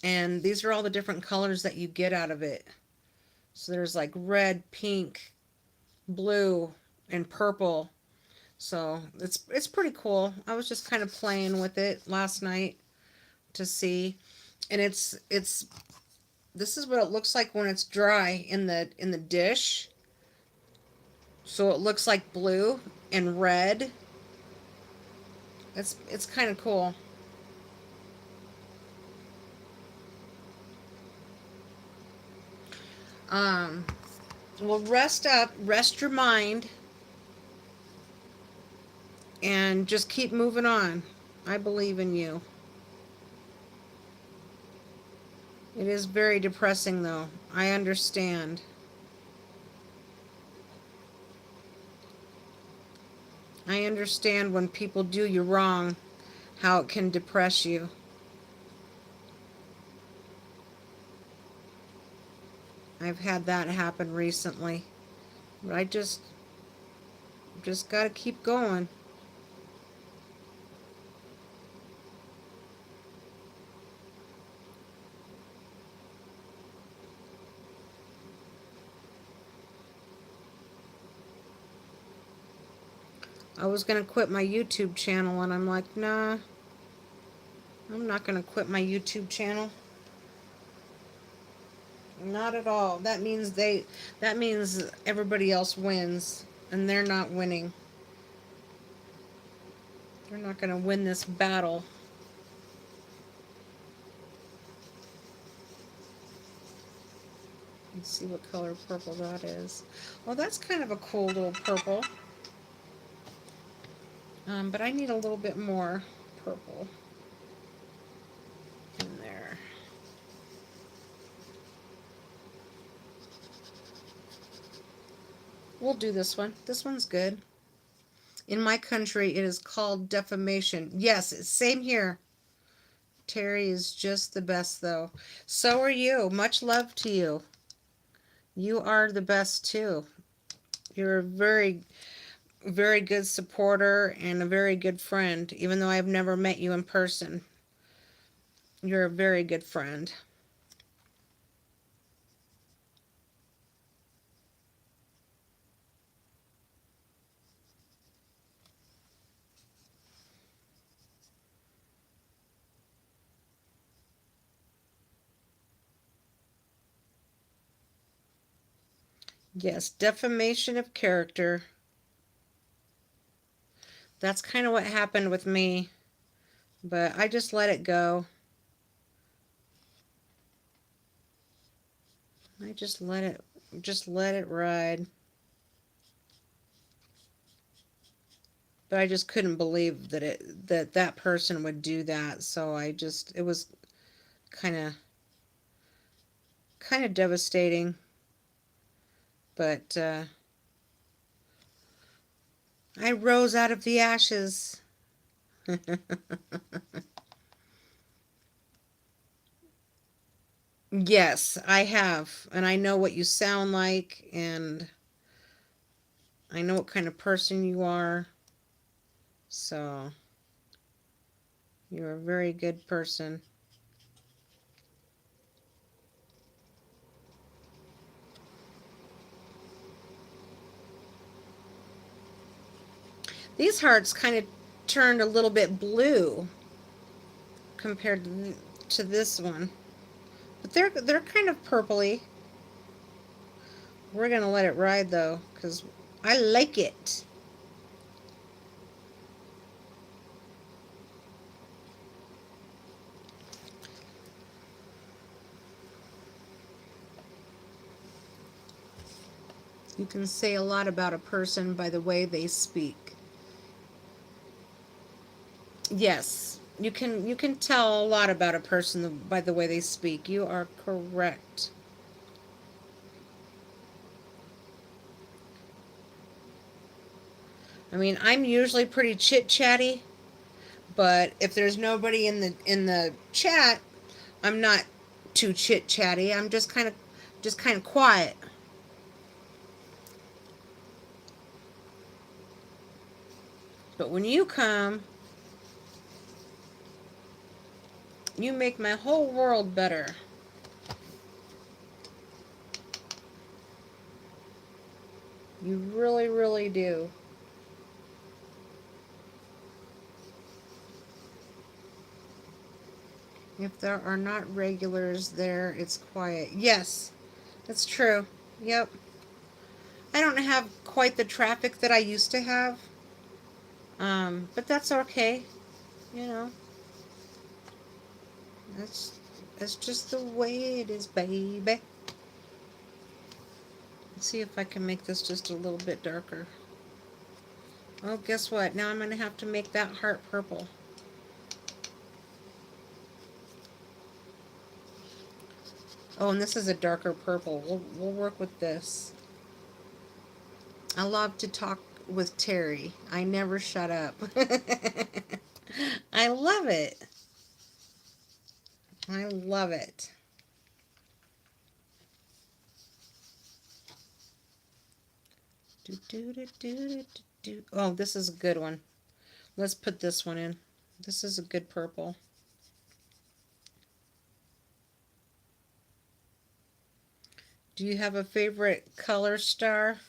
and these are all the different colors that you get out of it. So there's like red, pink, blue, and purple. So it's pretty cool. I was just kind of playing with it last night to see, and it's this is what it looks like when it's dry in the dish. So it looks like blue and red. It's kind of cool. Um, well, rest up, rest your mind, and just keep moving on. I believe in you. It is very depressing, though. I understand. I understand when people do you wrong, how it can depress you. I've had that happen recently. But I just got to keep going. I was going to quit my YouTube channel, and I'm like, nah, I'm not going to quit my YouTube channel. Not at all. That means everybody else wins, and they're not winning. They're not going to win this battle. Let's see what color purple that is. Well, that's kind of a cool little purple. But I need a little bit more purple in there. We'll do this one. This one's good. In my country, it is called defamation. Yes, same here. Terri is just the best, though. So are you. Much love to you. You are the best, too. You're a very, very good supporter and a very good friend, even though I've never met you in person. You're a very good friend. Yes, defamation of character. That's kind of what happened with me, but I just let it go. I just let it ride. But I just couldn't believe that person would do that. So it was kind of kind of devastating. But I rose out of the ashes. Yes, I have. And I know what you sound like, and I know what kind of person you are. So, you're a very good person. These hearts kind of turned a little bit blue compared to this one. But they're kind of purpley. We're going to let it ride, though, because I like it. You can say a lot about a person by the way they speak. Yes, you can tell a lot about a person by the way they speak. You are correct. I mean, I'm usually pretty chit-chatty, but if there's nobody in the chat, I'm not too chit-chatty. I'm just kind of quiet. But when you come, you make my whole world better. You really, really do. If there are not regulars there, it's quiet. Yes, that's true. Yep. I don't have quite the traffic that I used to have. But that's okay. You know, that's that's just the way it is, baby. Let's see if I can make this just a little bit darker. Oh, guess what? Now I'm going to have to make that heart purple. Oh, and this is a darker purple. We'll work with this. I love to talk with Terri. I never shut up. I love it. I love it. Oh, this is a good one. Let's put this one in. This is a good purple. Do you have a favorite color, Star?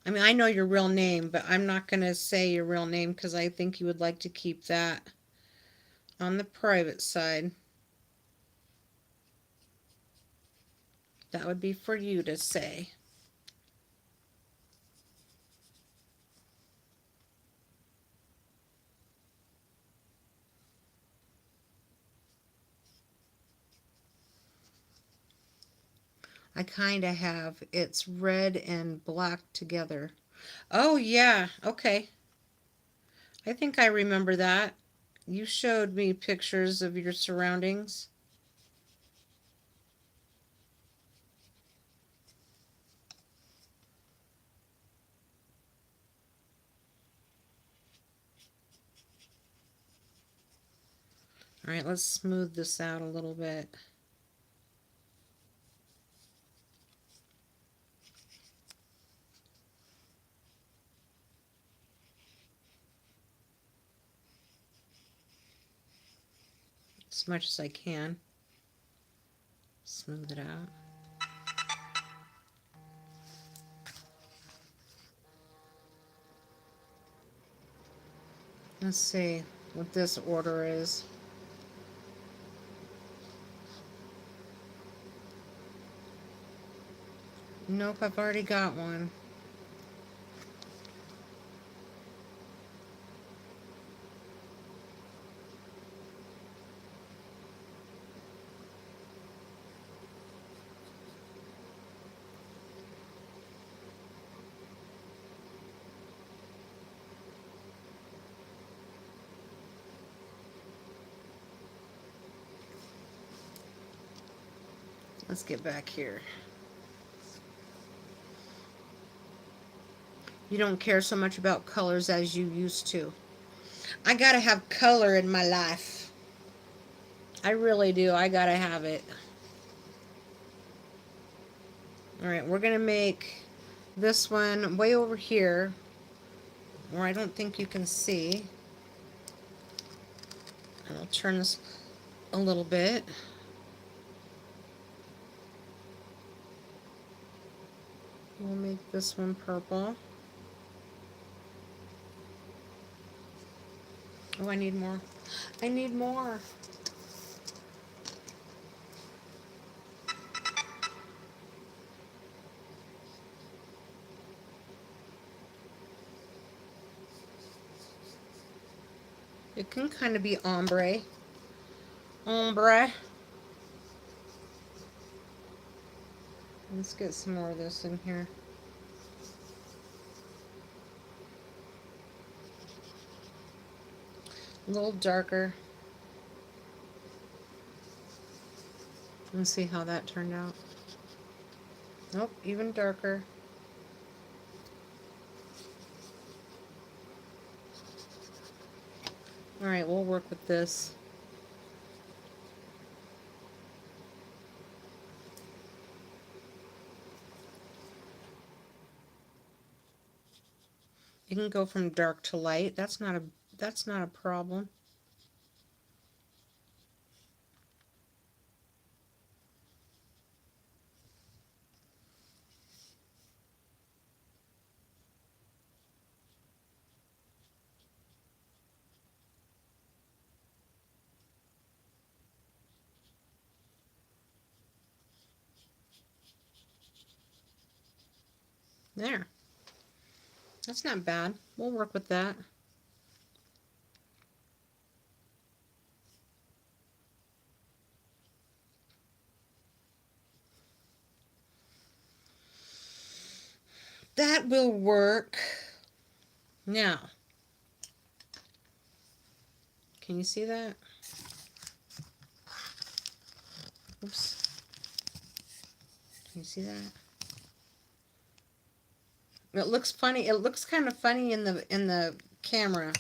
I mean, I know your real name, but I'm not going to say your real name because I think you would like to keep that on the private side. That would be for you to say. I kind of have. It's red and black together. Oh, yeah. Okay. I think I remember that. You showed me pictures of your surroundings. All right, let's smooth this out a little bit. As much as I can. Smooth it out. Let's see what this order is. Nope, I've already got one. Let's get back here. You don't care so much about colors as you used to. I gotta have color in my life. I really do. I gotta have it. Alright, we're gonna make this one way over here where I don't think you can see. And I'll turn this a little bit. We'll make this one purple. Oh, I need more. I need more. It can kind of be ombre. Ombre. Let's get some more of this in here. A little darker. Let's see how that turned out. Nope, even darker. Alright, we'll work with this. You can go from dark to light. That's not a problem. There. That's not bad. We'll work with that. that will work. Now, can you see that? Oops. Can you see that? It looks funny. It looks kind of funny in the camera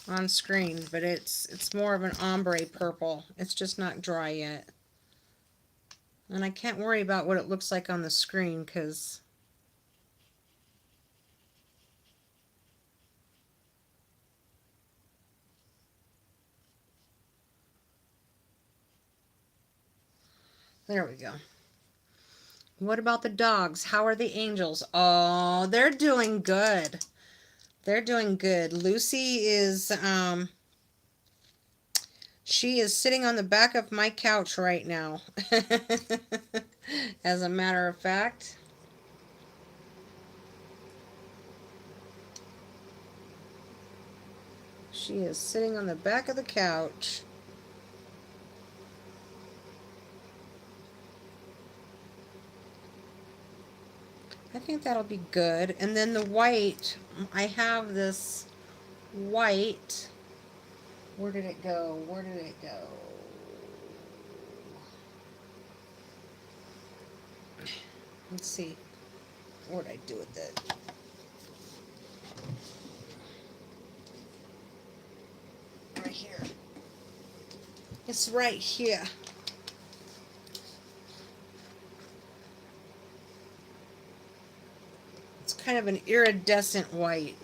on screen, but it's more of an ombre purple. It's just not dry yet. And I can't worry about what it looks like on the screen because there we go. What about the dogs? How are the angels? Oh, they're doing good. They're doing good. Lucy is she is sitting on the back of my couch right now. As a matter of fact. She is sitting on the back of the couch. I think that'll be good. And then the white, I have this white. Where did it go? Where did it go? Let's see. What did I do with it? Right here. It's right here. It's kind of an iridescent white.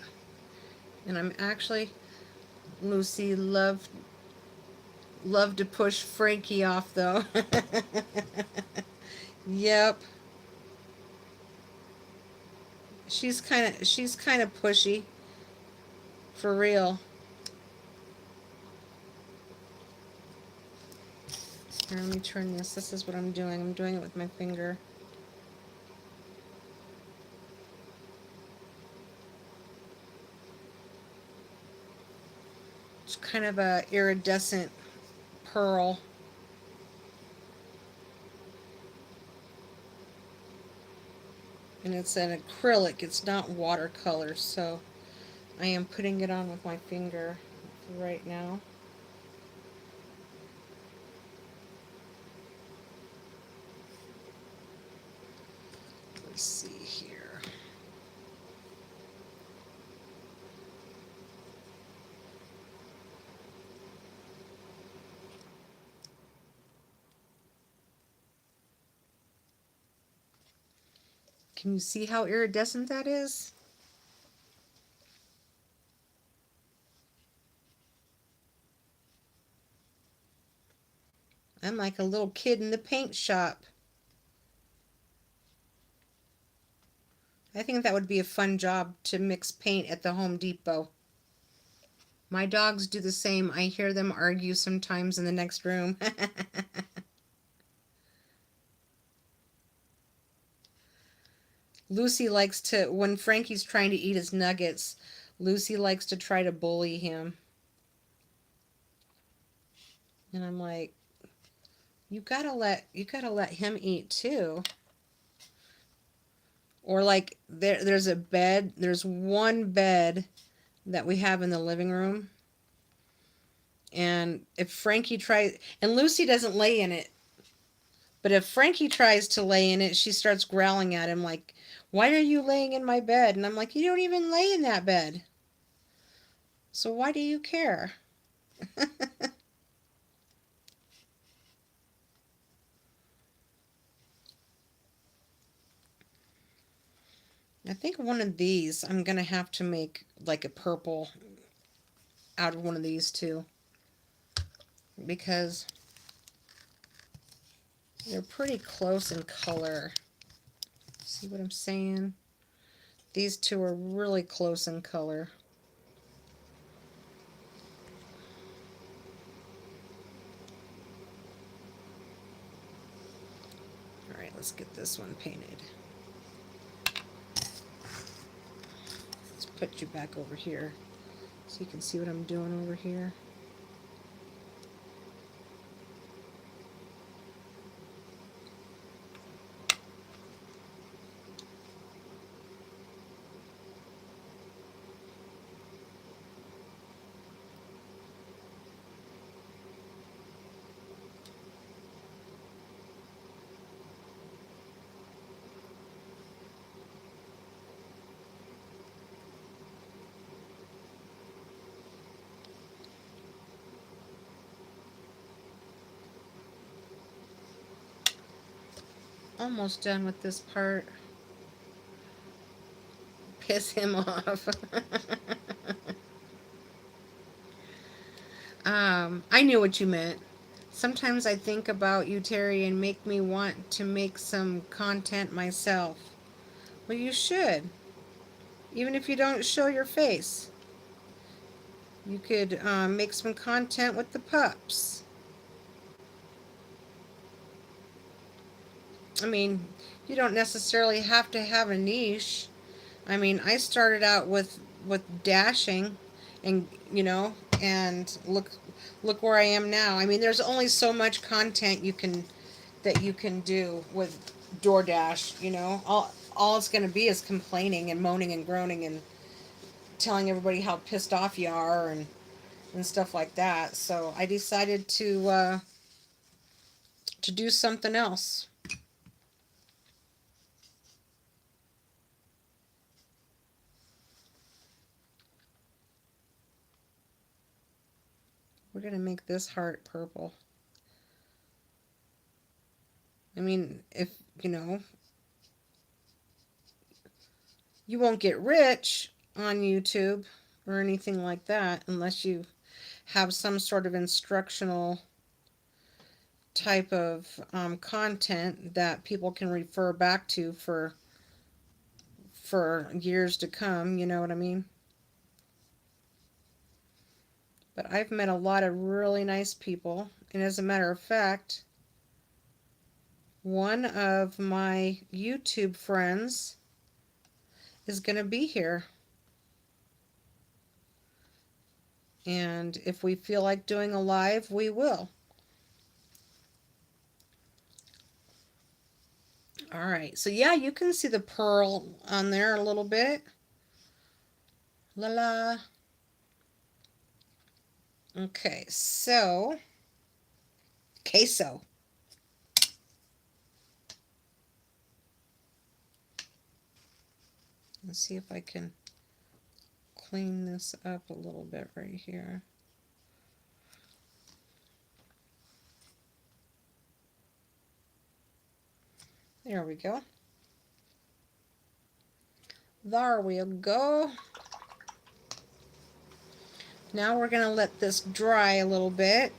And I'm actually, Lucy loved to push Frankie off though. Yep. She's kind of pushy. For real. Here, let me turn this. This is what I'm doing. I'm doing it with my finger. It's kind of a iridescent pearl. And it's an acrylic. It's not watercolor, so I am putting it on with my finger right now. Let's see here. Can you see how iridescent that is? I'm like a little kid in the paint shop. I think that would be a fun job to mix paint at the Home Depot. My dogs do the same. I hear them argue sometimes in the next room. Lucy likes to, when Frankie's trying to eat his nuggets, Lucy likes to try to bully him. And I'm like, you gotta let him eat too. Or like there's a bed, there's one bed that we have in the living room. And if Frankie tries, and Lucy doesn't lay in it, but if Frankie tries to lay in it, she starts growling at him like, why are you laying in my bed? And I'm like, you don't even lay in that bed. So why do you care? I think one of these, I'm going to have to make like a purple out of one of these too. Because they're pretty close in color. See what I'm saying? These two are really close in color. Alright, let's get this one painted. Let's put you back over here so you can see what I'm doing over here. Almost done with this part. Piss him off. I knew what you meant. Sometimes I think about you, Terry, and make me want to make some content myself. Well, you should. Even if you don't show your face, you could make some content with the pups. I mean, you don't necessarily have to have a niche. I mean, I started out with dashing, and and look where I am now. I mean, there's only so much content you can do with DoorDash. All it's going to be is complaining and moaning and groaning and telling everybody how pissed off you are and stuff like that. So I decided to do something else. We're gonna make this heart purple. I mean, if you know, you won't get rich on YouTube or anything like that unless you have some sort of instructional type of content that people can refer back to for years to come. You know what I mean? But I've met a lot of really nice people, and as a matter of fact, one of my YouTube friends is going to be here. And if we feel like doing a live, we will. All right. So, yeah, you can see the pearl on there a little bit. La la. Okay. So, queso. Let's see if I can clean this up a little bit right here. There we go. There we go. Now we're going to let this dry a little bit.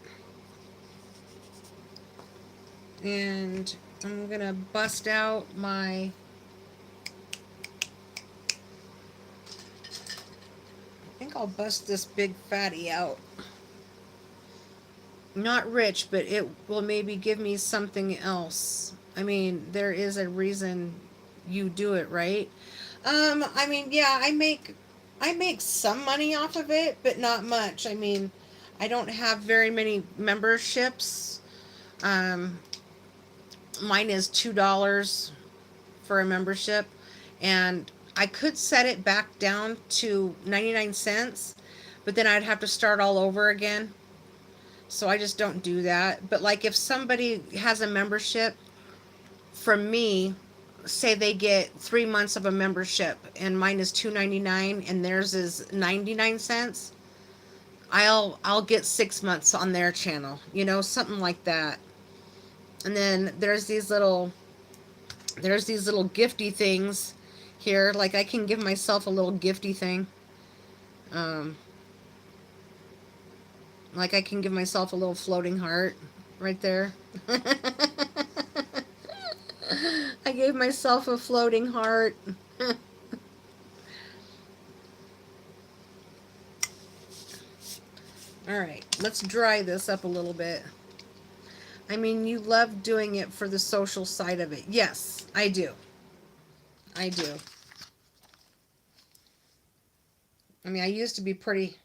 And I'm going to bust out my... I think I'll bust this big fatty out. Not rich, but it will maybe give me something else. I mean, there is a reason you do it, right? I mean, yeah, I make some money off of it, but not much. I mean, I don't have very many memberships. Um, Mine is $2 for a membership, and I could set it back down to 99 cents, but then I'd have to start all over again. So I just don't do that. But like if somebody has a membership from me, say they get 3 months of a membership and mine is $2.99 and theirs is 99 cents, I'll get 6 months on their channel, something like that. And then there's these little gifty things here. Like I can give myself a little gifty thing. Um, like I can give myself a little floating heart right there. I gave myself a floating heart. All right, let's dry this up a little bit. I mean, you love doing it for the social side of it. Yes, I do. I do. I mean, I used to be pretty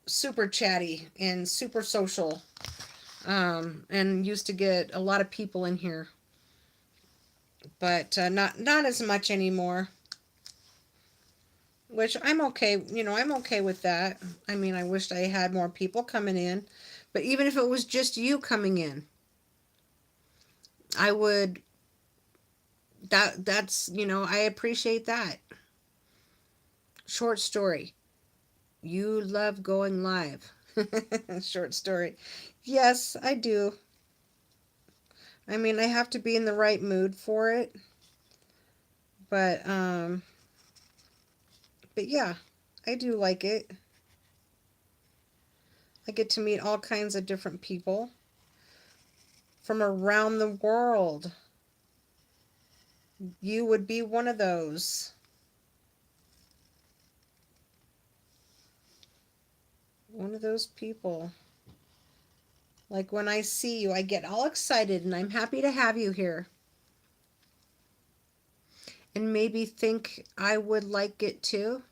super chatty and super social, and used to get a lot of people in here, but not as much anymore. Which I'm okay. I'm okay with that. I mean, I wished I had more people coming in, but even if it was just you coming in, I would. That's I appreciate that. Short story. You love going live. Short story. Yes, I do. I mean, I have to be in the right mood for it, but but yeah, I do like it. I get to meet all kinds of different people from around the world. You would be one of those. One of those people. Like when I see you, I get all excited and I'm happy to have you here. And maybe think I would like it too.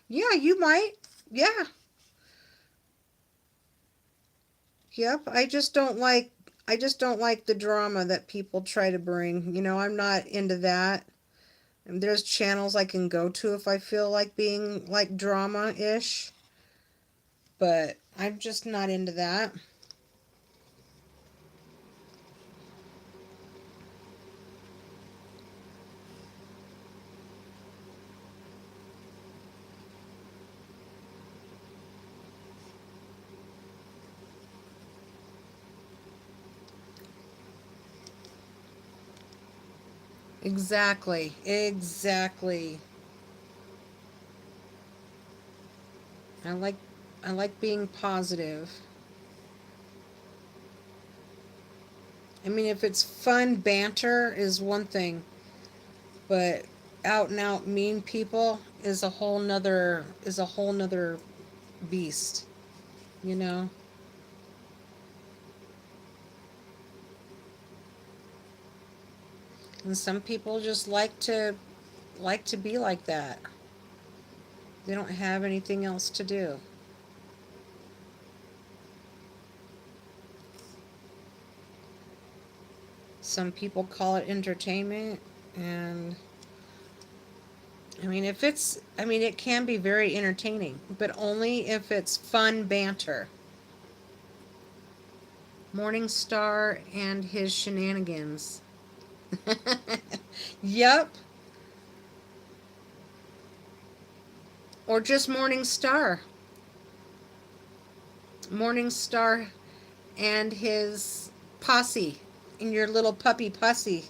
Yeah, you might. Yeah. Yep. I just don't like the drama that people try to bring. I'm not into that. And there's channels I can go to if I feel like being like drama-ish, but I'm just not into that. Exactly. Exactly. I like I like being positive. I mean, if it's fun banter is one thing, but out and out mean people is a whole nother beast, you know? And some people just like to be like that. They don't have anything else to do. Some people call it entertainment, and I mean it can be very entertaining, but only if it's fun banter. Morningstar and his shenanigans. Yep. Or just Morningstar. Morningstar and his posse. And your little puppy posse.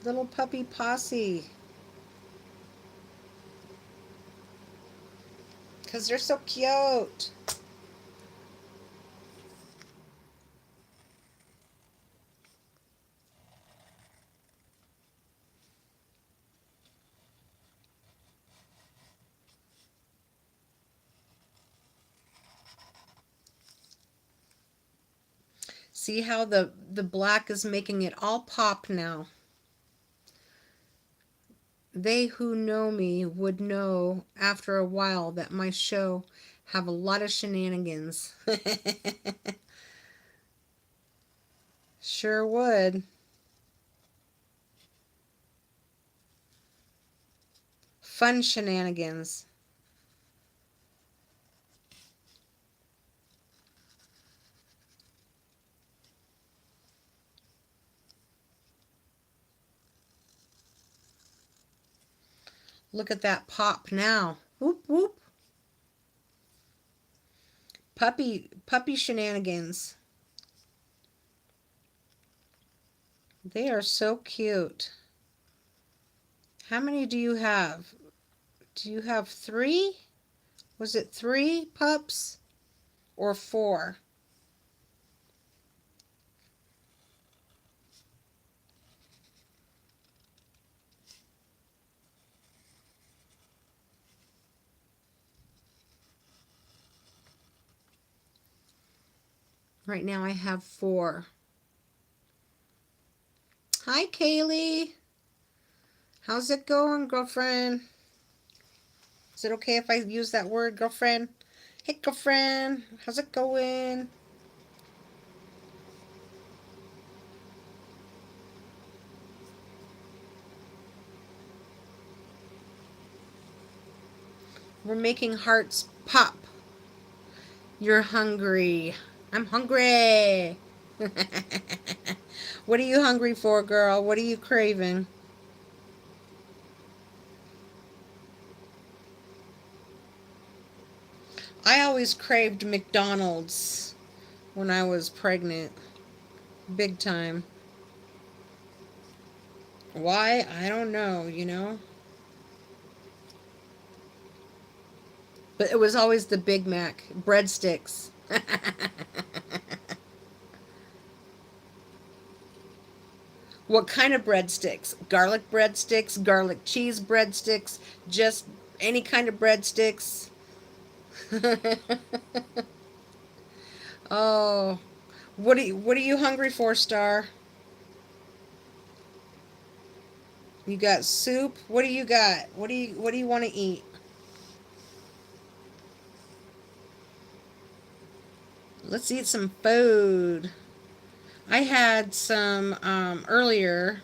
Little puppy posse. Because they're so cute. See how the black is making it all pop now. They who know me would know after a while that my show have a lot of shenanigans. Sure would. Fun shenanigans. Look at that pop now. Whoop whoop. Puppy shenanigans. They are so cute. How many do you have? Do you have three? Was it three pups or four? Right now I have four. Hi, Kaylee. How's it going, girlfriend? Is it okay if I use that word, girlfriend? Hey, girlfriend. How's it going? We're making hearts pop. You're hungry. I'm hungry. What are you hungry for, girl? What are you craving? I always craved McDonald's when I was pregnant. Big time. Why? I don't know. But it was always the Big Mac. Breadsticks. What kind of breadsticks? Garlic breadsticks, garlic cheese breadsticks, just any kind of breadsticks. Oh, what are you hungry for, Star? You got soup? What do you got? What do you want to eat? Let's eat some food. I had some earlier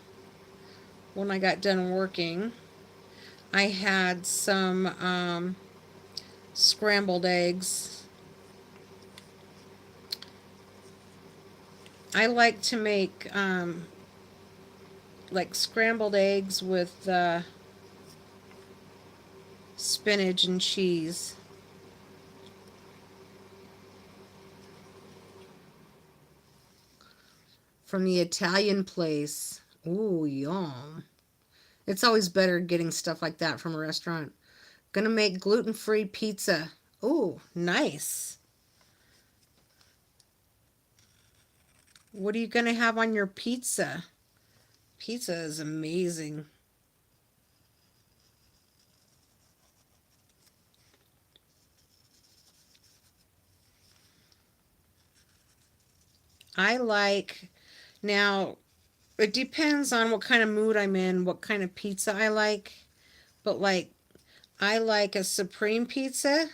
when I got done working. I had some scrambled eggs. I like to make like scrambled eggs with spinach and cheese from the Italian place. Ooh, yum. It's always better getting stuff like that from a restaurant. Gonna make gluten-free pizza. Ooh, nice. What are you gonna have on your pizza? Pizza is amazing. I like, now, it depends on what kind of mood I'm in, what kind of pizza I like. But like, I like a supreme pizza.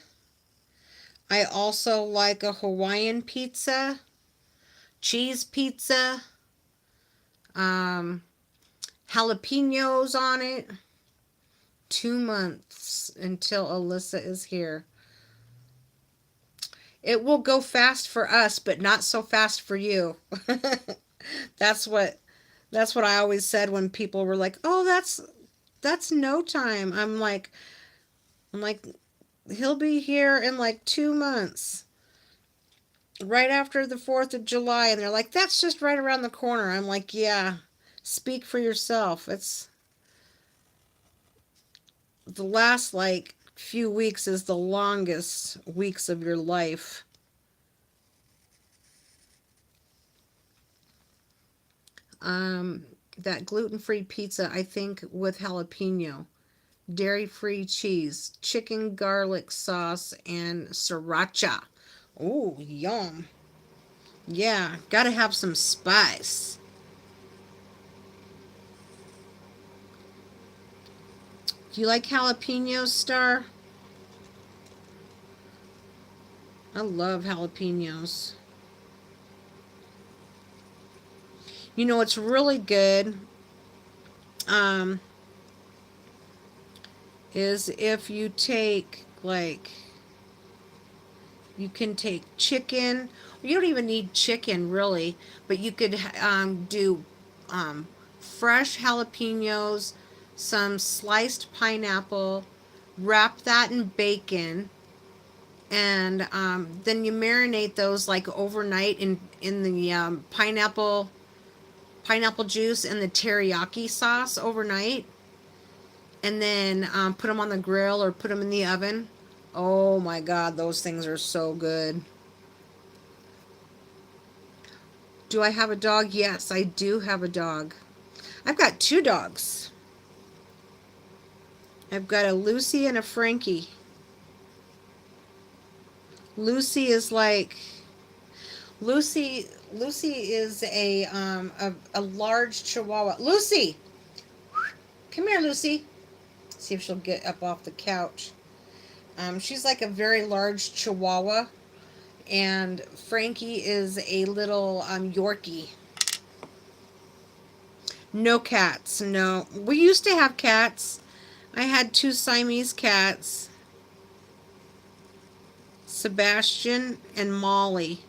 I also like a Hawaiian pizza, cheese pizza, um, jalapenos on it. 2 months until Alyssa is here. It will go fast for us, but not so fast for you. that's what that's what I always said when people were like, "Oh, that's no time." I'm like he'll be here in like 2 months. Right after the 4th of July, and they're like, "That's just right around the corner." I'm like, "Yeah. Speak for yourself. It's the last like few weeks is the longest weeks of your life." Um, that gluten-free pizza, I think, with jalapeno, dairy-free cheese, chicken garlic sauce, and sriracha. Ooh, yum. Yeah, gotta have some spice. Do you like jalapenos, Star? I love jalapenos. You know what's really good um, is if you take like you can take chicken. You don't even need chicken really, but you could do um, fresh jalapenos, some sliced pineapple, wrap that in bacon, and then you marinate those like overnight in the pineapple juice and the teriyaki sauce overnight, and then put them on the grill or put them in the oven. Oh my God, those things are so good. Do I have a dog? Yes, I do have a dog. I've got two dogs. I've got a Lucy and a Frankie. Lucy is like Lucy is a large Chihuahua. Lucy, come here, Lucy. See if she'll get up off the couch. She's like a very large Chihuahua, and Frankie is a little Yorkie. No cats. No, we used to have cats. I had two Siamese cats, Sebastian and Molly.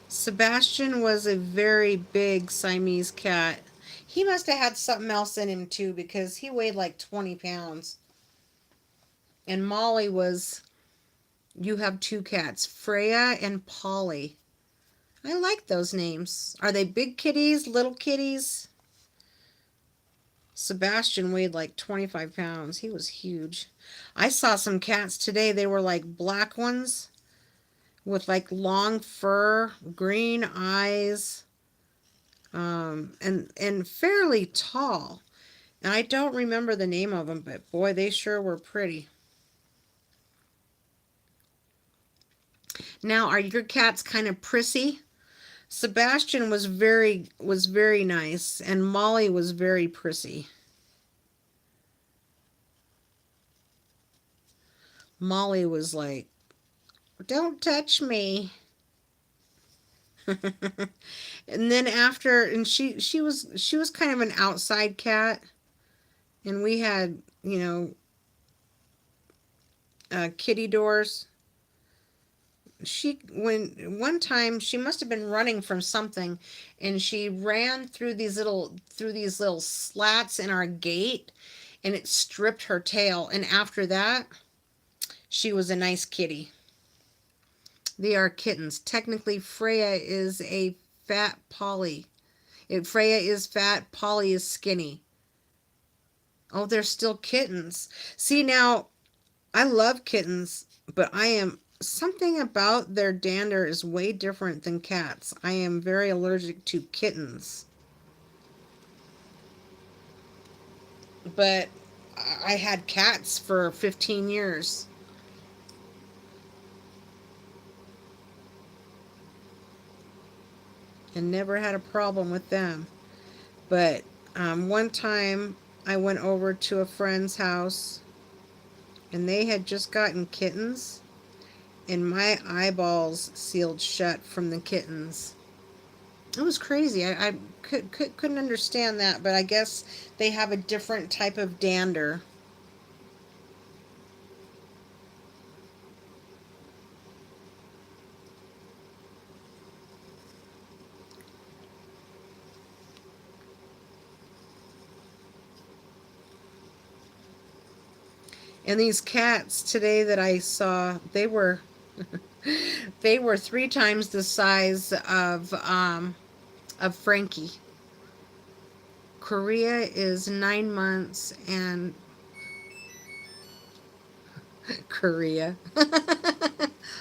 Sebastian was a very big Siamese cat. He must have had something else in him too because he weighed like 20 pounds. And Molly was, you have two cats, Freya and Polly. I like those names. Are they big kitties, little kitties? Sebastian weighed like 25 pounds. He was huge. I saw some cats today. They were like black ones with like long fur, green eyes, and fairly tall. And I don't remember the name of them, but boy, they sure were pretty. Now, are your cats kind of prissy? Sebastian was very nice, and Molly was very prissy. Molly was like, "Don't touch me." And then after, and she was kind of an outside cat, and we had kitty doors. She when one time she must have been running from something, and she ran through these little slats in our gate, and it stripped her tail. And after that, she was a nice kitty. They are kittens. Technically, Freya is a fat Polly. If Freya is fat, Polly is skinny. Oh, they're still kittens. See, now, I love kittens, but I am something about their dander is way different than cats. I am very allergic to kittens. But I had cats for 15 years and never had a problem with them. But one time I went over to a friend's house and they had just gotten kittens, and my eyeballs sealed shut from the kittens. It was crazy. I couldn't understand that, but I guess they have a different type of dander. And these cats today that I saw, they were 3 times the size of Frankie. Korea is 9 months, and Korea.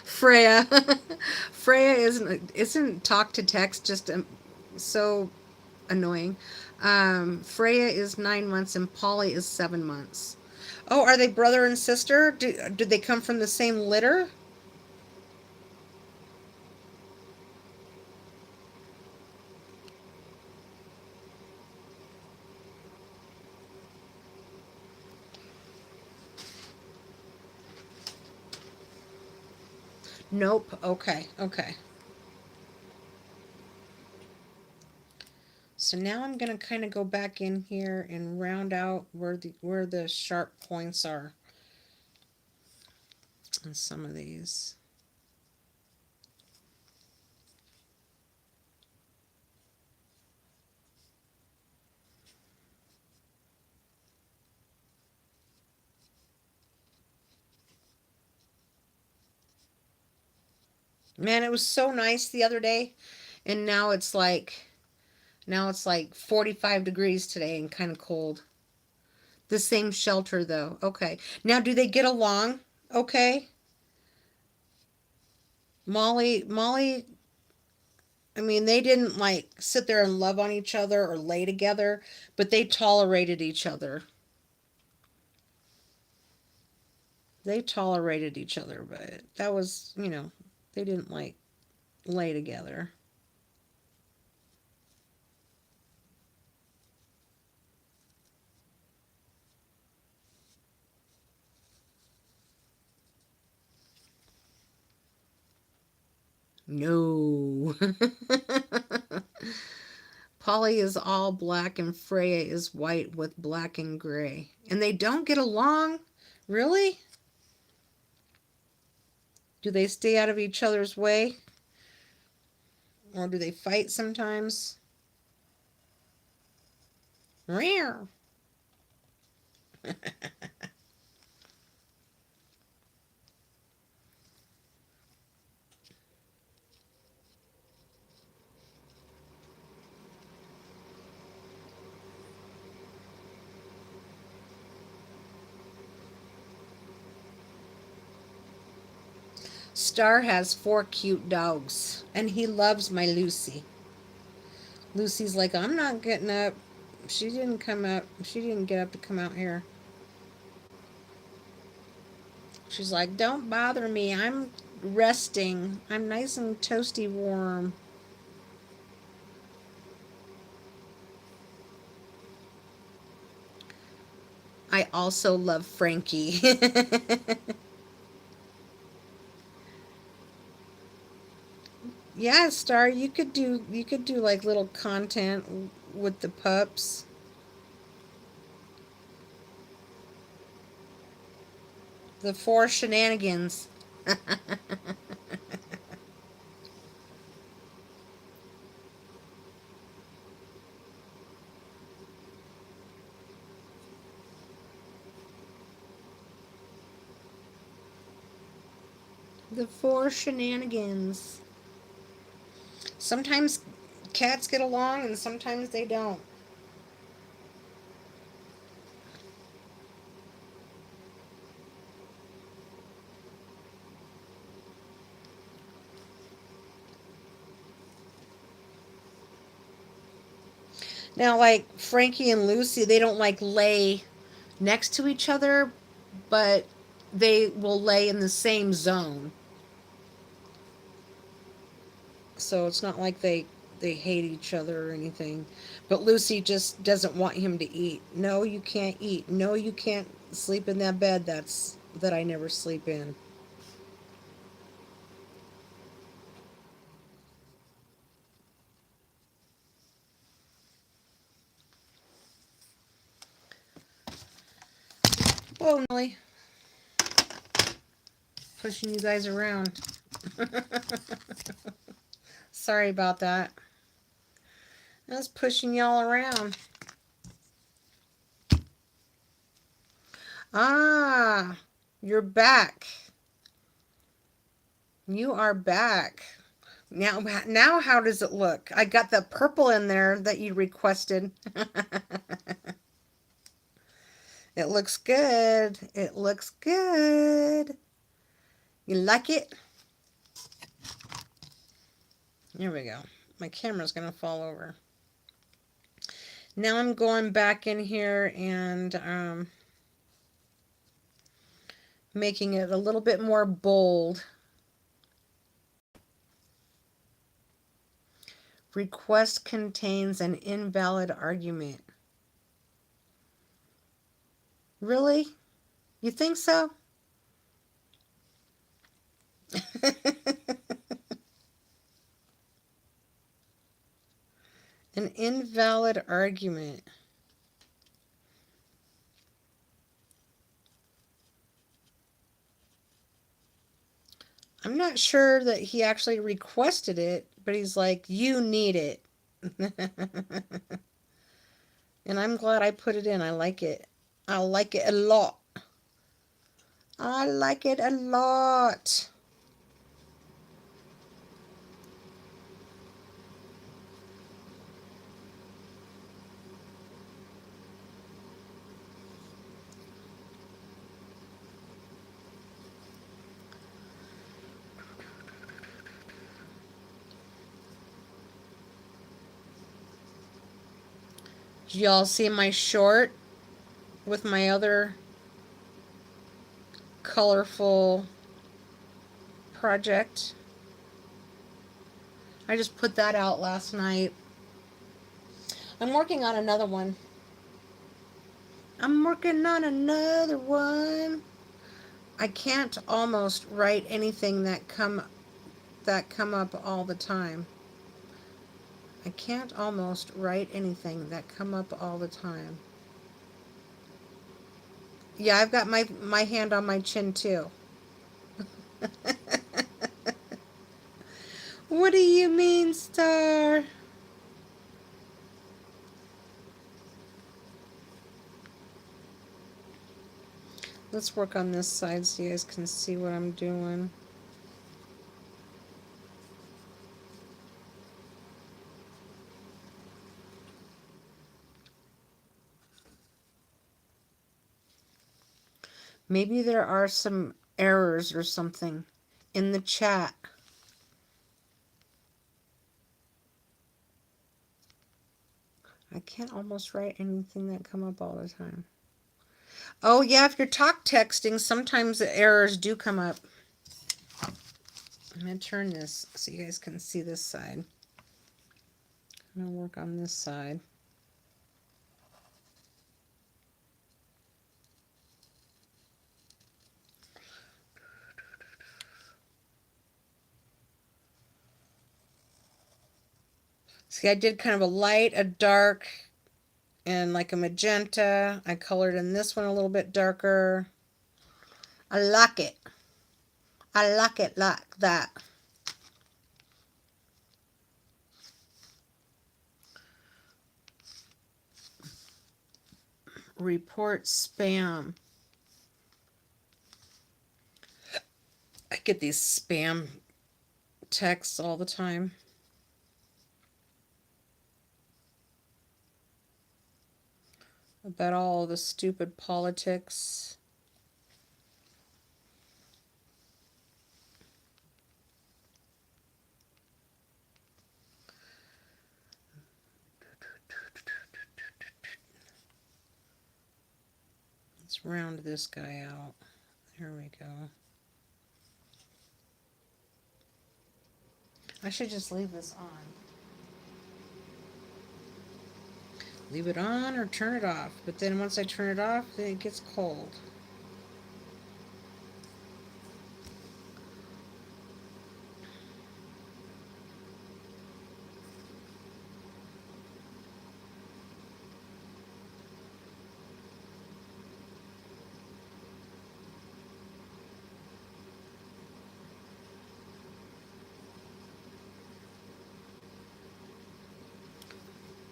Freya. Freya isn't talk to text just so annoying. Freya is 9 months and Polly is 7 months. Oh, are they brother and sister? Did they come from the same litter? Nope. Okay. Okay. So now I'm gonna kind of go back in here and round out where the sharp points are on some of these. Man, it was so nice the other day, and now it's like 45 degrees today and kind of cold. The same shelter though. Okay. Now do they get along? Okay. Molly, I mean, they didn't like sit there and love on each other or lay together, but they tolerated each other. They tolerated each other, but that was, they didn't like lay together. No. Polly is all black and Freya is white with black and gray. And they don't get along? Really? Do they stay out of each other's way? Or do they fight sometimes? Rare. Star has four cute dogs, and he loves my Lucy. Lucy's like, I'm not getting up. She didn't come up. She didn't get up to come out here. She's like, don't bother me. I'm resting. I'm nice and toasty warm. I also love Frankie. Yeah, Star, you could do like little content with the pups. The four shenanigans. The four shenanigans. Sometimes cats get along and sometimes they don't. Now, like Frankie and Lucy, they don't like lay next to each other, but they will lay in the same zone. So it's not like they hate each other or anything. But Lucy just doesn't want him to eat. No, you can't eat. No, you can't sleep in that bed that I never sleep in. Whoa, Nelly, pushing you guys around. Sorry about that. I was pushing y'all around. Ah, you're back. You are back. Now, how does it look? I got the purple in there that you requested. It looks good. It looks good. You like it? Here we go. My camera's going to fall over. Now I'm going back in here and making it a little bit more bold. Request contains an invalid argument. Really? You think so? An invalid argument. I'm not sure that he actually requested it, but he's like, you need it. And I'm glad I put it in. I like it. I like it a lot. I like it a lot. Did y'all see my short with my other colorful project? I just put that out last night. I'm working on another one. I'm working on another one. I can't almost write anything that come up all the time. I can't almost write anything that come up all the time. Yeah, I've got my hand on my chin too. What do you mean, Star? Let's work on this side so you guys can see what I'm doing. Maybe there are some errors or something in the chat. I can't almost write anything that come up all the time. Oh yeah, if you're talk texting, sometimes the errors do come up. I'm going to turn this so you guys can see this side. I'm going to work on this side. See, I did kind of a light, a dark, and like a magenta. I colored in this one a little bit darker. I like it. I like it like that. Report spam. I get these spam texts all the time. About all the stupid politics. Let's round this guy out. There we go. I should just leave this on. Leave it on or turn it off. But then once I turn it off, then it gets cold.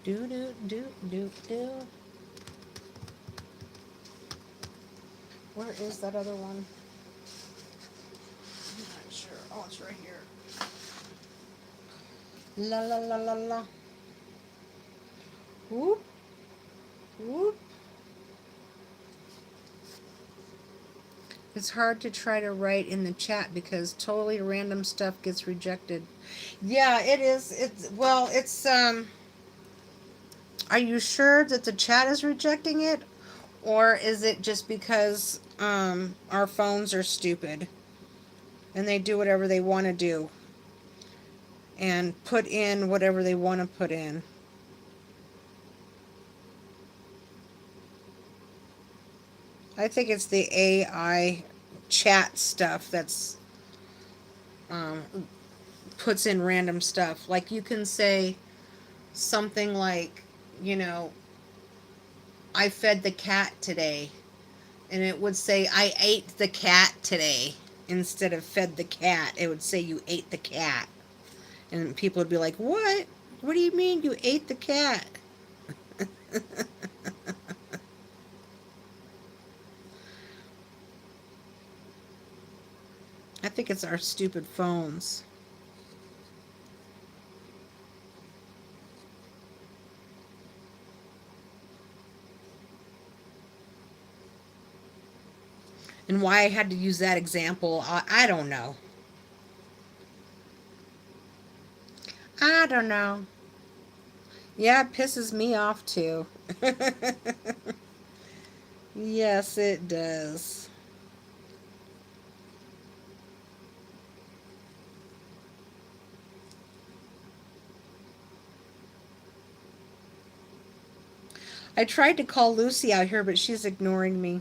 Do do do do do. Where is that other one? I'm not sure. Oh, it's right here. La la la la la. Whoop. Whoop. It's hard to try to write in the chat because totally random stuff gets rejected. Yeah, it is. It's are you sure that the chat is rejecting it? Or is it just because our phones are stupid and they do whatever they want to do and put in whatever they want to put in? I think it's the AI chat stuff that's um, puts in random stuff. Like you can say something like, you know, I fed the cat today. And it would say, I ate the cat today. Instead of fed the cat, it would say you ate the cat. And people would be like, what? What do you mean you ate the cat? I think it's our stupid phones. And why I had to use that example, I don't know. I don't know. Yeah, it pisses me off too. Yes, it does. I tried to call Lucy out here, but she's ignoring me.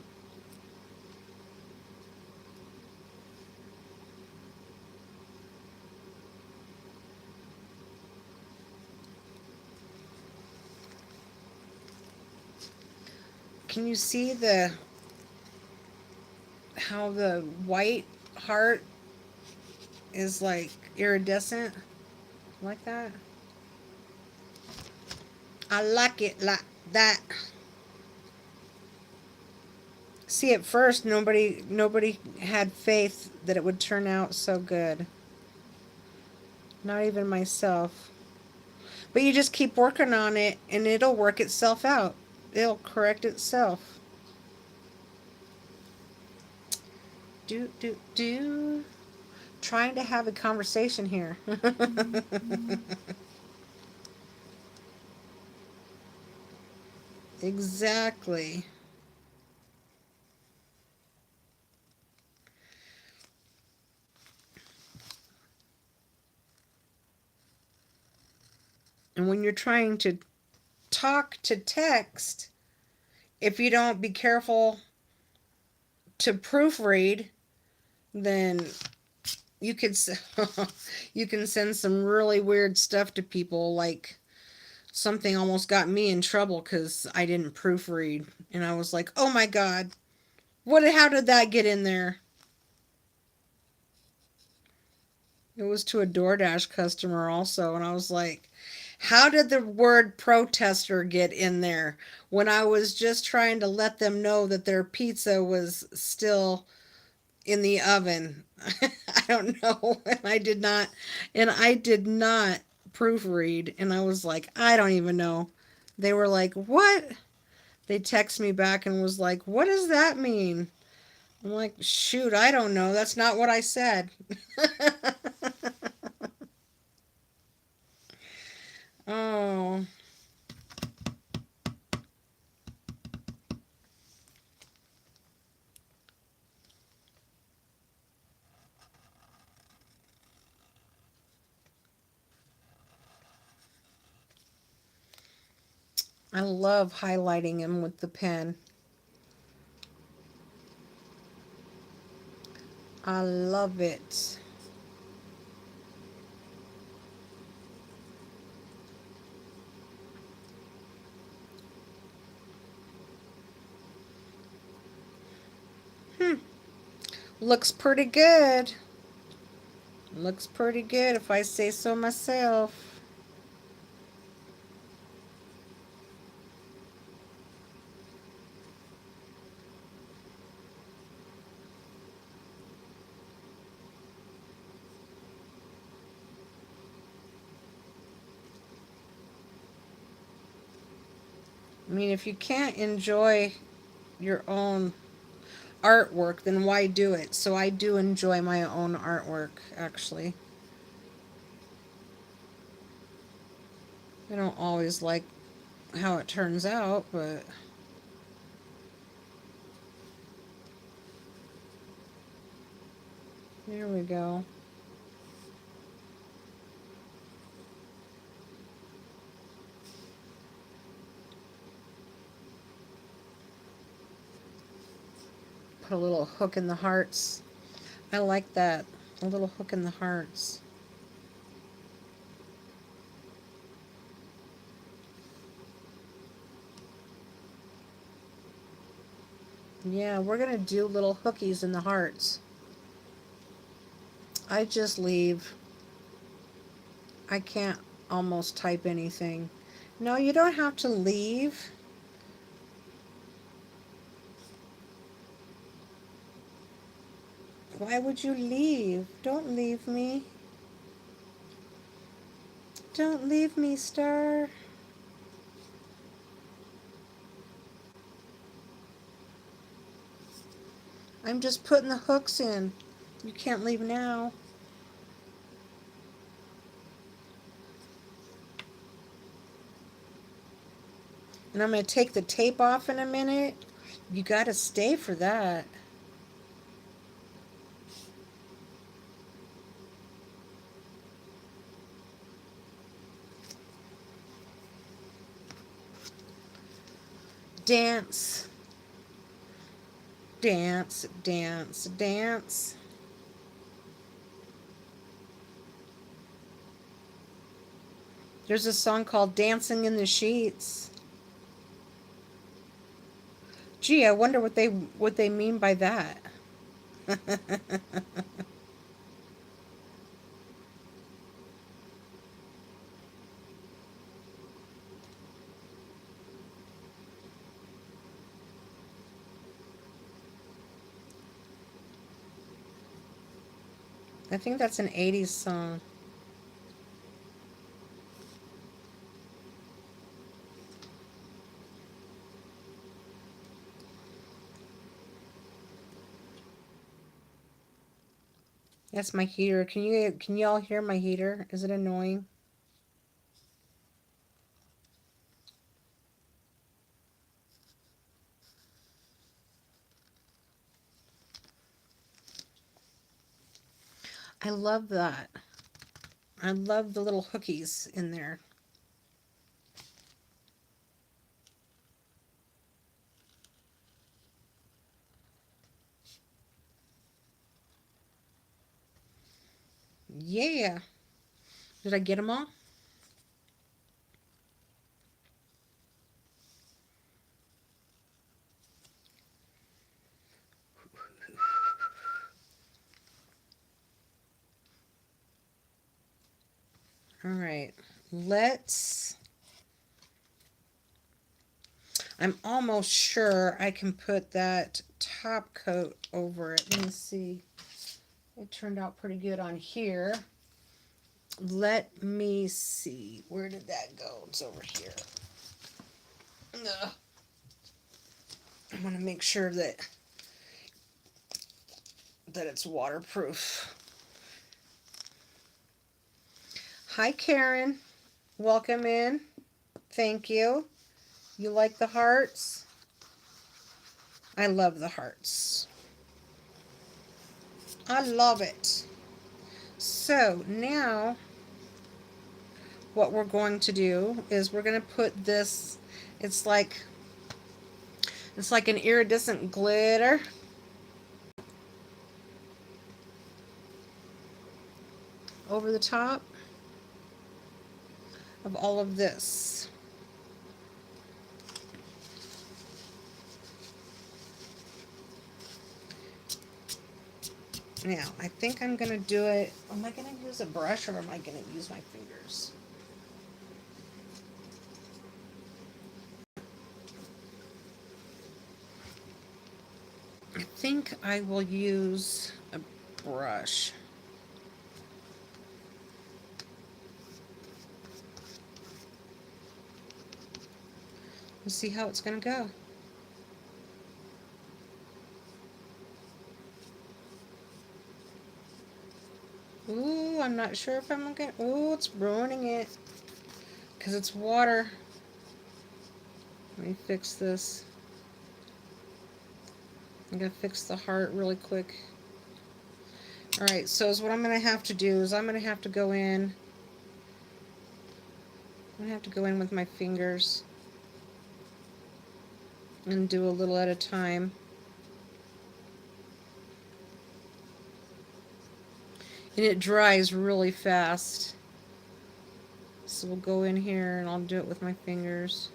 Can you see how the white heart is like iridescent? Like that? I like it like that. See, at first nobody had faith that it would turn out so good. Not even myself. But you just keep working on it and it'll work itself out. It'll correct itself. Do do do. trying to have a conversation here. Exactly. And when you're trying to talk to text, if you don't be careful to proofread, then you could you can send some really weird stuff to people. Like something almost got me in trouble because I didn't proofread, and I was like, "Oh my god, what? How did that get in there?" It was to a DoorDash customer also, and I was like, "How did the word protester get in there when I was just trying to let them know that their pizza was still in the oven?" I don't know. And I did not proofread, and I was like, I don't even know. They were like, "What?" They text me back and was like, "What does that mean?" I'm like, "Shoot, I don't know. That's not what I said." Oh, I love highlighting him with the pen. I love it. Hmm. Looks pretty good. Looks pretty good if I say so myself. I mean, if you can't enjoy your own artwork, then why do it? So I do enjoy my own artwork, actually. I don't always like how it turns out, but there we go. Put a little hook in the hearts. I like that. A little hook in the hearts. Yeah, we're going to do little hookies in the hearts. I just leave. I can't almost type anything. No, you don't have to leave. Why would you leave? Don't leave me. Don't leave me, Star. I'm just putting the hooks in. You can't leave now. And I'm going to take the tape off in a minute. You got to stay for that. Dance, dance, dance, dance. There's a song called Dancing in the Sheets. Gee, I wonder what they mean by that. I think that's an 80s song. That's my heater. Can y'all hear my heater? Is it annoying? I love that. I love the little hookies in there. Yeah. Did I get them all? All right. Let's. I'm almost sure I can put that top coat over it. Let me see. It turned out pretty good on here. Let me see. Where did that go? It's over here. Ugh. I want to make sure that it's waterproof. Hi, Karen. Welcome in. Thank you. You like the hearts? I love the hearts. I love it. So now what we're going to do is we're going to put this, it's like it's like an iridescent glitter over the top of all of this. Now, I think I'm going to do it. Am I going to use a brush or am I going to use my fingers? I think I will use a brush. Let's see how it's going to go. Ooh, I'm not sure if I'm going to. Ooh, it's ruining it. Because it's water. Let me fix this. I'm going to fix the heart really quick. Alright, so what I'm going to have to do is I'm going to have to go in. I'm going to have to go in with my fingers and do a little at a time. And it dries really fast. So we'll go in here and I'll do it with my fingers.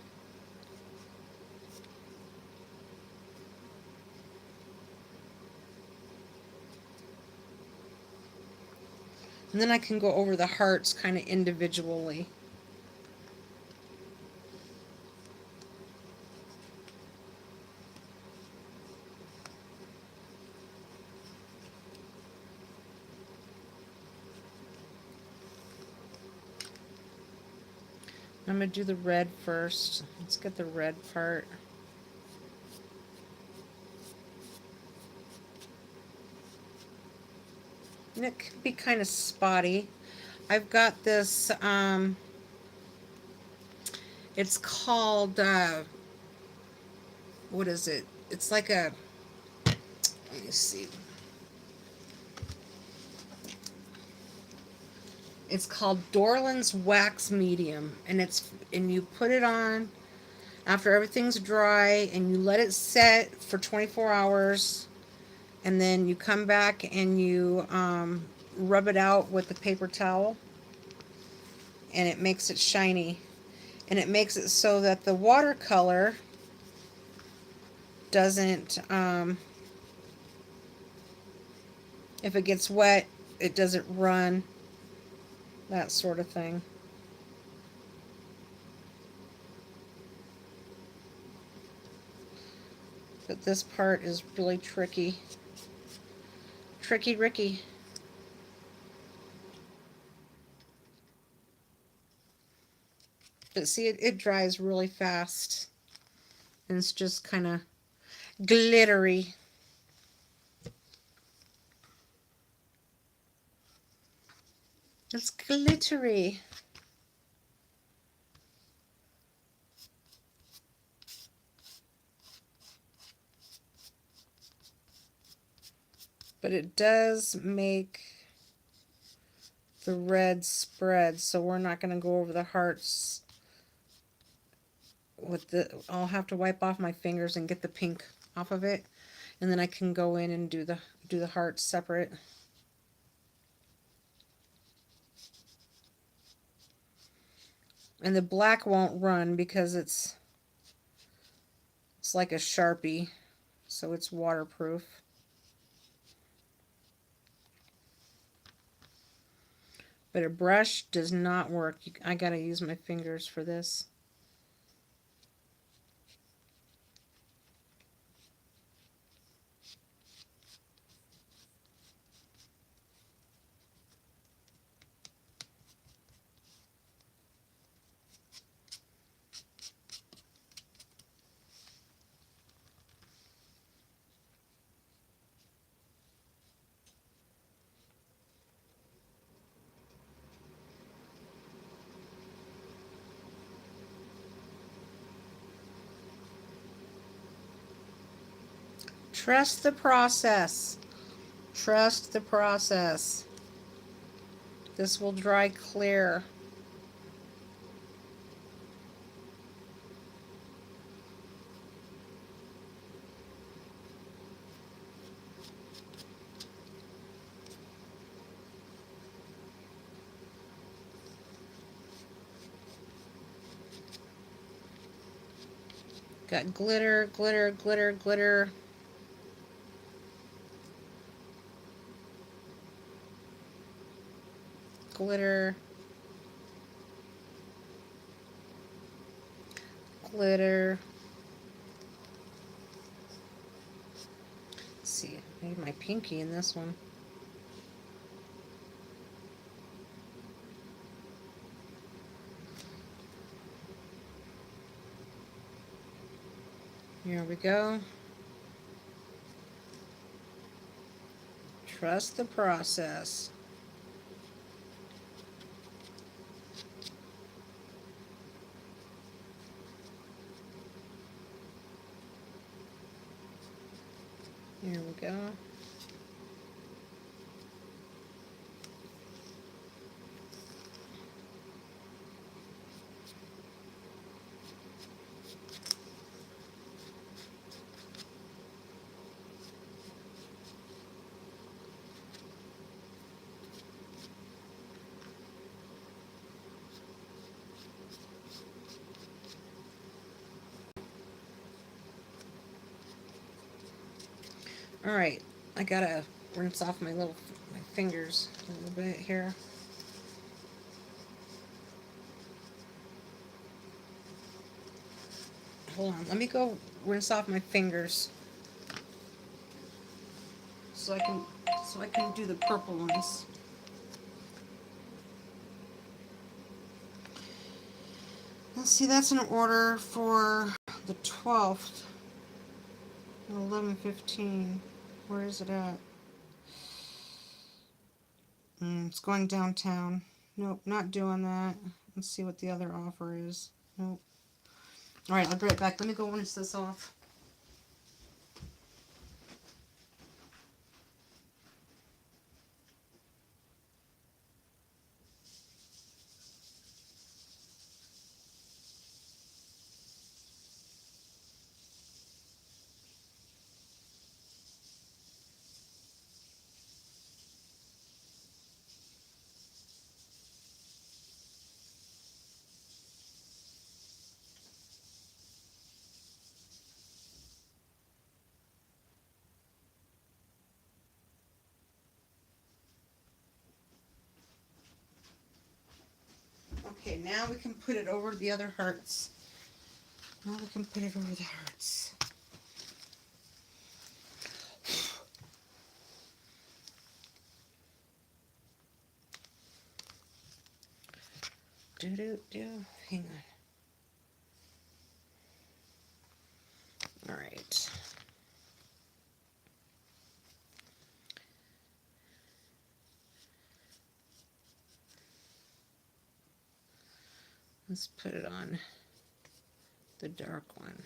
And then I can go over the hearts kind of individually. I'm going to do the red first. Let's get the red part. And it can be kind of spotty. I've got this, it's called, what is it? It's like a, let me see. It's called Dorland's Wax Medium, and you put it on after everything's dry, and you let it set for 24 hours, and then you come back and you rub it out with the paper towel, and it makes it shiny, and it makes it so that the watercolor doesn't, if it gets wet, it doesn't run, that sort of thing. But this part is really tricky. Tricky Ricky. But see, it dries really fast. And it's just kind of glittery. It's glittery. But it does make the red spread, so we're not going to go over the hearts with the... I'll have to wipe off my fingers and get the pink off of it, and then I can go in and do the hearts separate. And the black won't run because it's like a Sharpie, so it's waterproof. But a brush does not work. I gotta use my fingers for this. Trust the process. Trust the process. This will dry clear. Got glitter, glitter, glitter, glitter. Glitter. Glitter. Let's see, I need my pinky in this one. Here we go. Trust the process. Here we go. All right, I gotta rinse off my fingers a little bit here. Hold on, let me go rinse off my fingers so I can do the purple ones. Let's see, that's an order for the 12th at 11:15. Where is it at? It's going downtown. Nope, not doing that. Let's see what the other offer is. Nope. Alright, I'll be right back. Let me go rinse this off. Okay, now we can put it over the other hearts. Now we can put it over the hearts. Hang on. Alright. Let's put it on the dark one.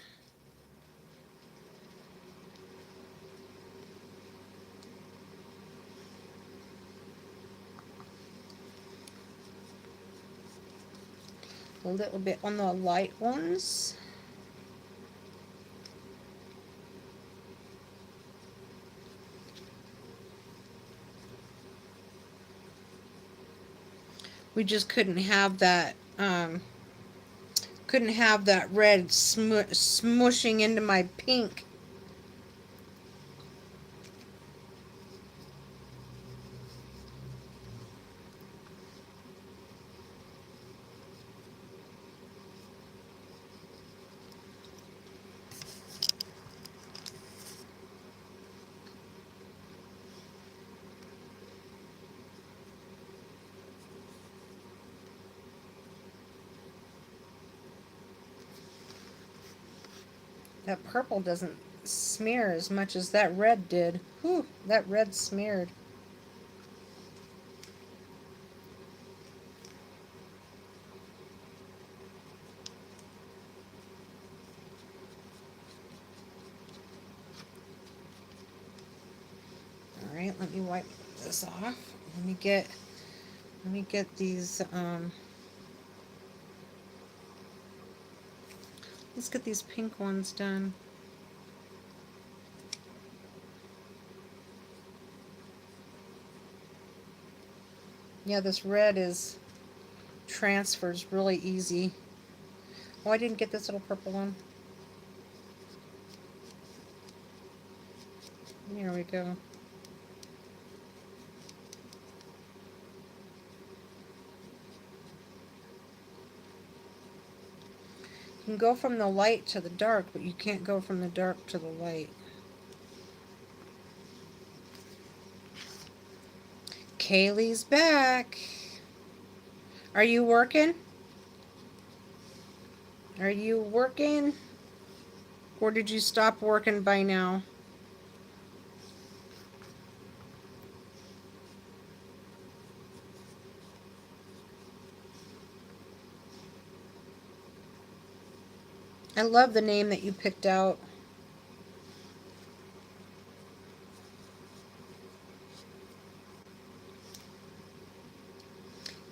A little bit on the light ones. We just couldn't have that red smushing into my pink. That purple doesn't smear as much as that red did. Whew, that red smeared. All right, let me wipe this off. Let me get these let's get these pink ones done. Yeah, this red is transfers really easy. Oh, I didn't get this little purple one. Here we go. You can go from the light to the dark, but you can't go from the dark to the light. Kaylee's back. Are you working? Are you working? Or did you stop working by now? I love the name that you picked out.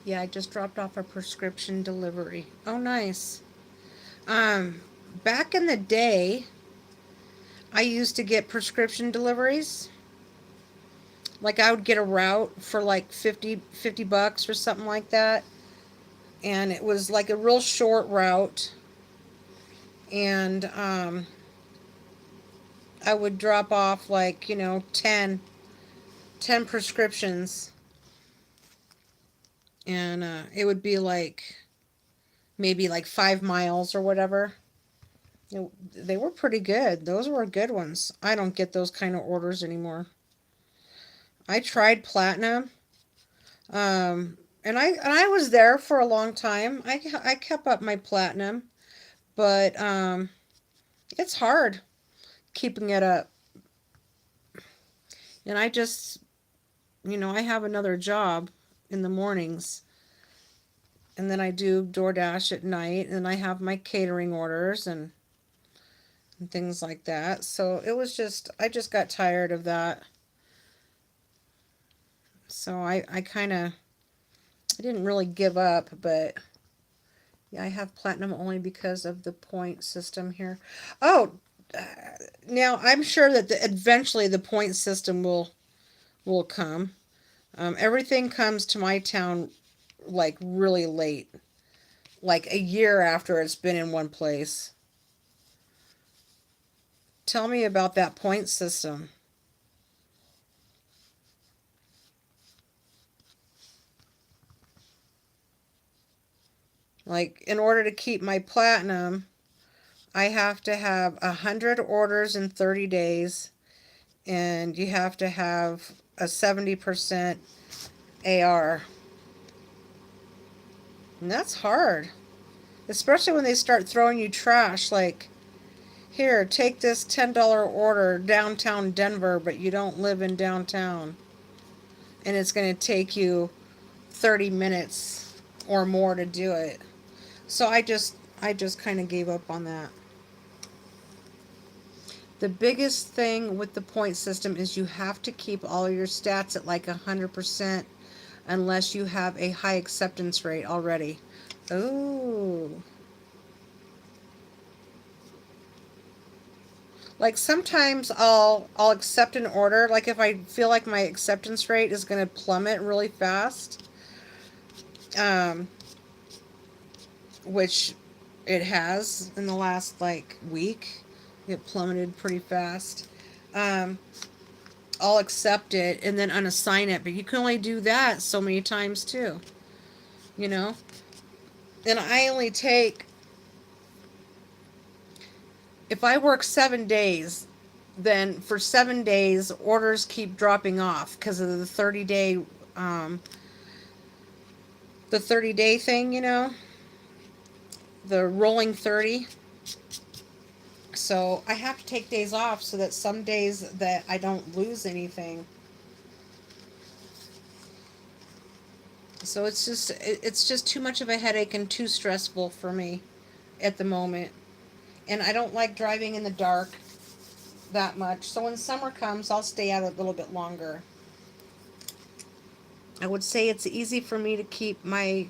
Yeah, I just dropped off a prescription delivery. Oh, nice. Um, Back in the day, I used to get prescription deliveries. Like I would get a route for like 50 bucks or something like that. And it was like a real short route. And I would drop off like, 10 prescriptions. And it would be like maybe like 5 miles or whatever. They were pretty good. Those were good ones. I don't get those kind of orders anymore. I tried platinum, and I was there for a long time. I kept up my platinum, but it's hard keeping it up. And I just, I have another job in the mornings, and then I do DoorDash at night, and I have my catering orders and things like that. So it was just, I just got tired of that. So I kind of, I didn't really give up, but yeah, I have platinum only because of the point system here. Oh, uh, now I'm sure that eventually the point system will come. Everything comes to my town like really late, like a year after it's been in one place. Tell me about that point system. Like in order to keep my platinum, I have to have 100 orders in 30 days, and you have to have a 70% AR. And that's hard, especially when they start throwing you trash like, here, take this $10 order downtown Denver, but you don't live in downtown. And it's going to take you 30 minutes or more to do it. So I just kind of gave up on that. The biggest thing with the point system is you have to keep all your stats at like 100% unless you have a high acceptance rate already. Oh. Like sometimes I'll accept an order like if I feel like my acceptance rate is going to plummet really fast. Um which it has in the last like week. It plummeted pretty fast. Um I'll accept it and then unassign it, but you can only do that so many times too, you know? And I only take, if I work 7 days, then for 7 days, orders keep dropping off because of um, the 30 day thing, the rolling 30. So I have to take days off so that some days that I don't lose anything. So it's just too much of a headache and too stressful for me at the moment. And I don't like driving in the dark that much. So when summer comes, I'll stay out a little bit longer. I would say it's easy for me to keep my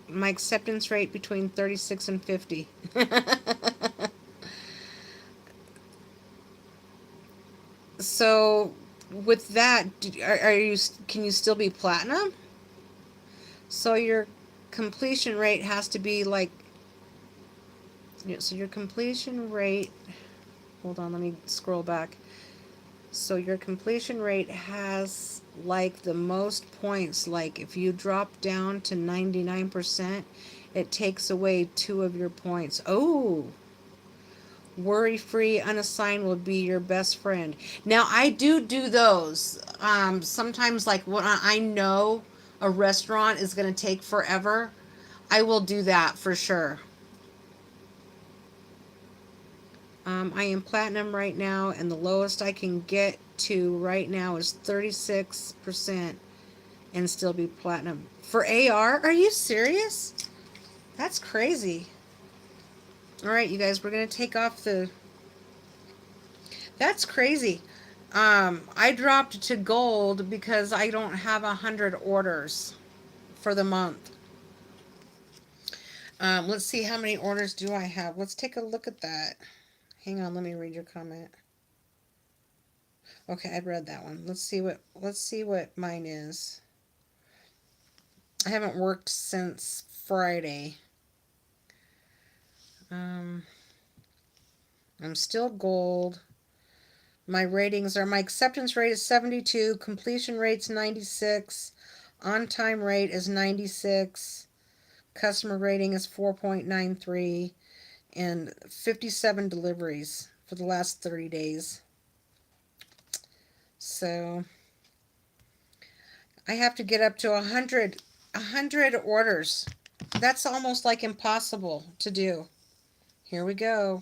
acceptance rate between 36 and 50. So with that, are you can you still be platinum? So your completion rate has to be like, so your completion rate, hold on, let me scroll back. So your completion rate has like the most points. Like if you drop down to 99%, it takes away 2 of your points. Oh, worry free unassigned will be your best friend. Now I do those. Sometimes like when I know a restaurant is going to take forever, I will do that for sure. I am platinum right now, and the lowest I can get to right now is 36% and still be platinum. For AR? Are you serious? That's crazy. All right, you guys, we're going to take off the. That's crazy. I dropped to gold because I don't have 100 orders for the month. Let's see, how many orders do I have? Let's take a look at that. Hang on, let me read your comment. Okay, I read that one. Let's see what mine is. I haven't worked since Friday. Um, I'm still gold. My acceptance rate is 72, completion rate's 96, on time rate is 96, customer rating is 4.93, and 57 deliveries for the last 30 days. So I have to get up to 100 orders. That's almost like impossible to do. Here we go.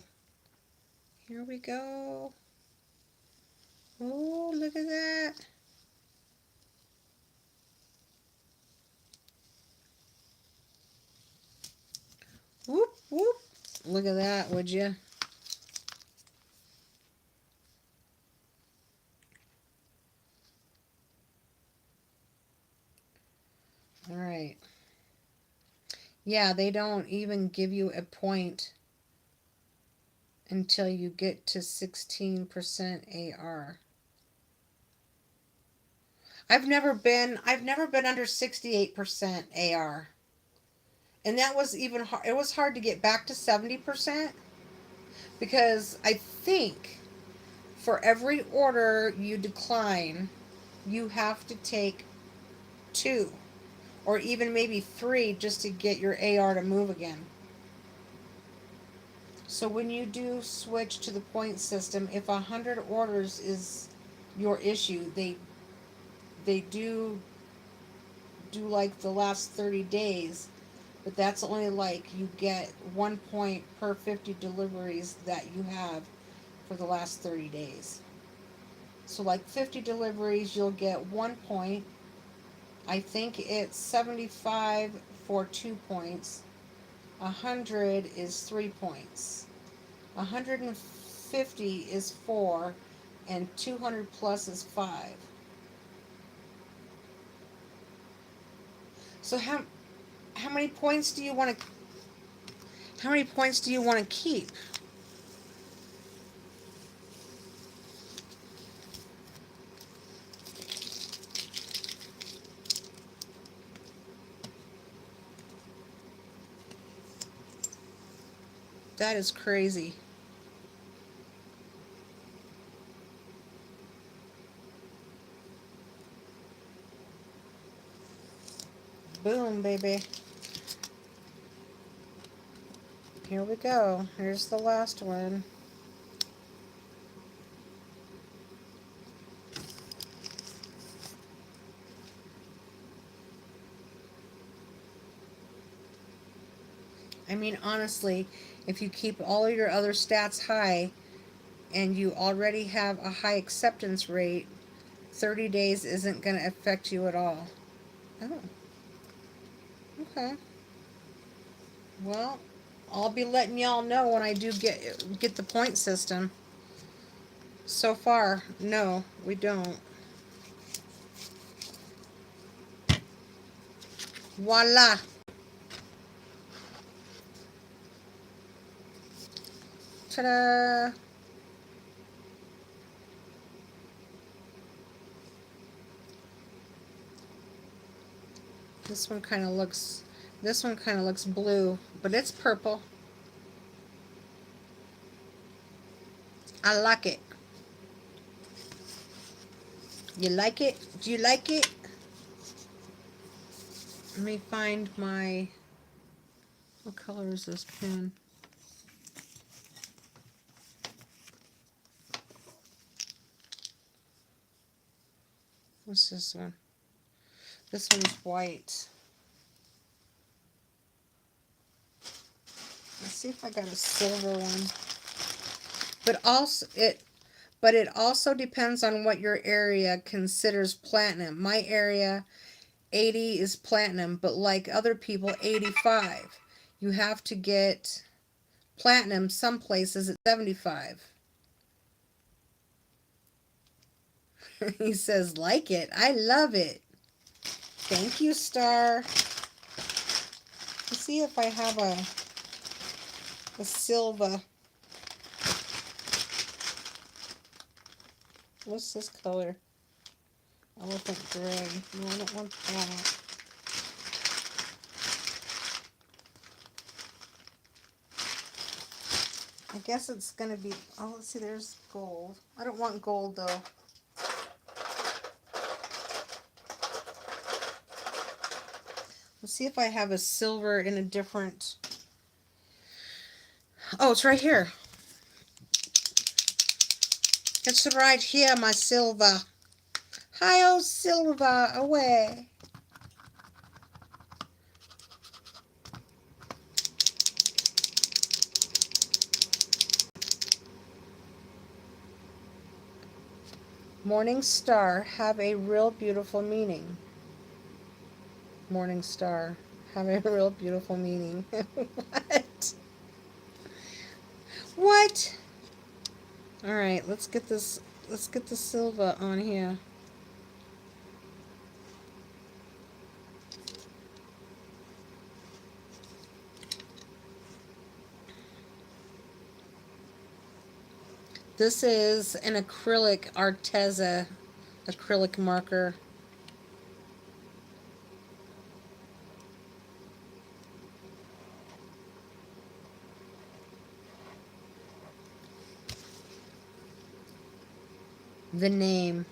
Here we go. Oh, look at that. Whoop, whoop. Look at that, would you? All right. Yeah, they don't even give you a point until you get to 16% AR. I've never been under 68% AR. And that was even hard. It was hard to get back to 70% because I think for every order you decline, you have to take two or even maybe three just to get your AR to move again. So when you do switch to the point system, if 100 orders is your issue, they do like the last 30 days, but that's only like you get 1 point per 50 deliveries that you have for the last 30 days. So like 50 deliveries, you'll get 1 point. I think it's 75 for 2 points. 100 is 3 points. 150 is 4, and 200 plus is 5. So how many points do you want to how many points do you want to keep? That is crazy. Boom, baby. Here we go. Here's the last one. I mean, honestly, if you keep all of your other stats high and you already have a high acceptance rate, 30 days isn't going to affect you at all. Oh, okay. Well, I'll be letting y'all know when I do get the point system. So far, no, we don't. Voila. Ta-da. This one kind of looks blue, but it's purple. I like it. You like it? Do you like it? Let me find my... What color is this pen? What's this one? This one's white. Let's see if I got a silver one. But it also depends on what your area considers platinum. My area, 80 is platinum, but like other people, 85. You have to get platinum some places at 75. He says, like it. I love it. Thank you, Star. Let's see if I have a silver. What's this color? Elephant gray. No, I don't want that. I guess it's going to be... Oh, let's see. There's gold. I don't want gold, though. Let's see if I have a silver in a different... Oh, it's right here. It's right here, my silver. Hi, oh, silver, away. Morning star, have a real beautiful meaning. Morning star, have a real beautiful meaning. What? What? All right, let's get this. Let's get the silver on here. This is an acrylic Arteza acrylic marker. The name.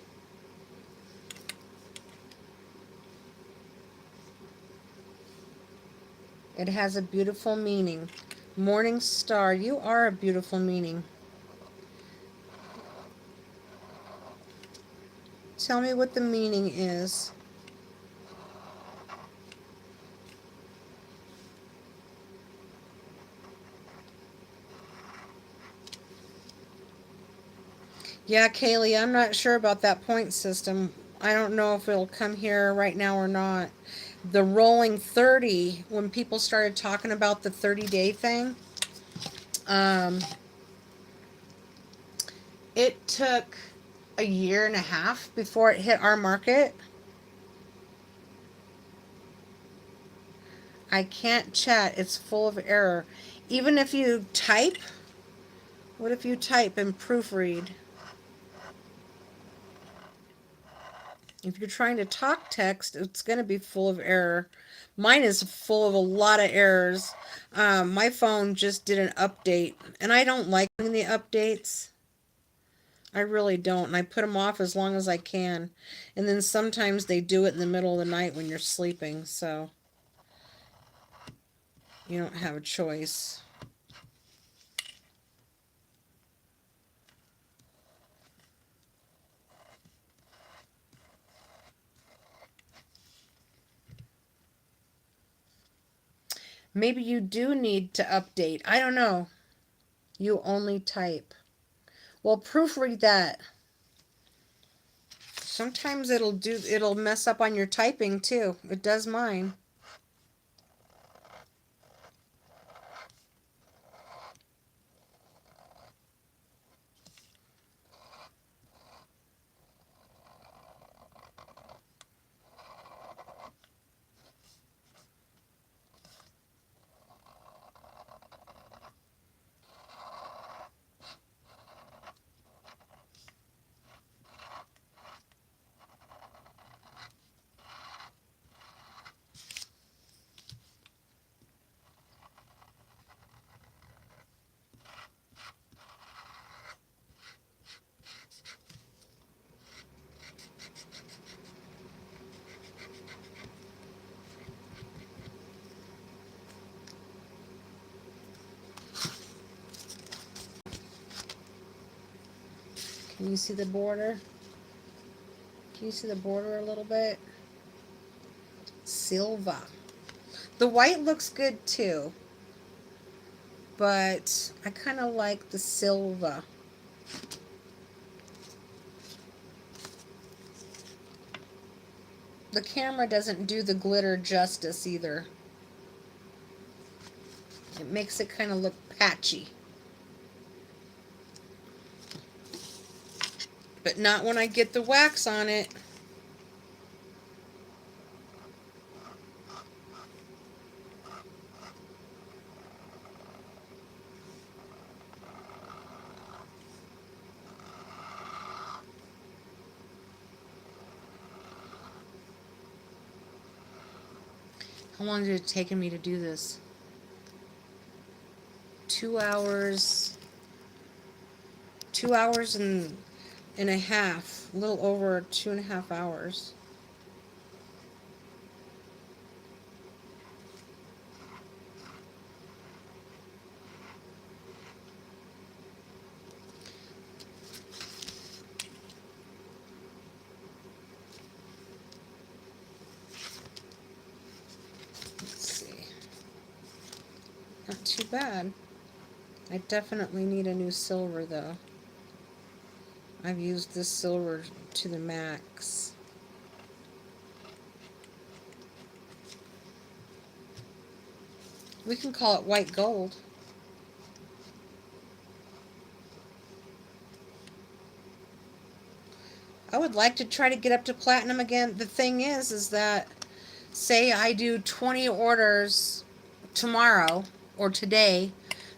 It has a beautiful meaning. Morning star, you are a beautiful meaning. Tell me what the meaning is. Yeah, Kaylee, I'm not sure about that point system. I don't know if it'll come here right now or not. the rolling 30, when people started talking about the 30-day thing, um, it took a year and a half before it hit our market. I can't chat. It's full of error. Even if you type, what if you type and proofread? If you're trying to talk text, it's going to be full of error. Mine is full of a lot of errors. My phone just did an update, and I don't like doing the updates. I really don't, and I put them off as long as I can. And then sometimes they do it in the middle of the night when you're sleeping, so you don't have a choice. Maybe you do need to update. I don't know. You only type. Well, proofread that. Sometimes it'll mess up on your typing too. It does mine. Can you see the border? Can you see the border a little bit? Silva. The white looks good too, but I kind of like the silva. The camera doesn't do the glitter justice either. It makes it kind of look patchy. But not when I get the wax on it. How long did it take me to do this? 2 hours. 2 hours and a half. A little over 2.5 hours. Let's see. Not too bad. I definitely need a new silver though. I've used this silver to the max. We can call it white gold. I would like to try to get up to platinum again. The thing is that say I do 20 orders tomorrow or today,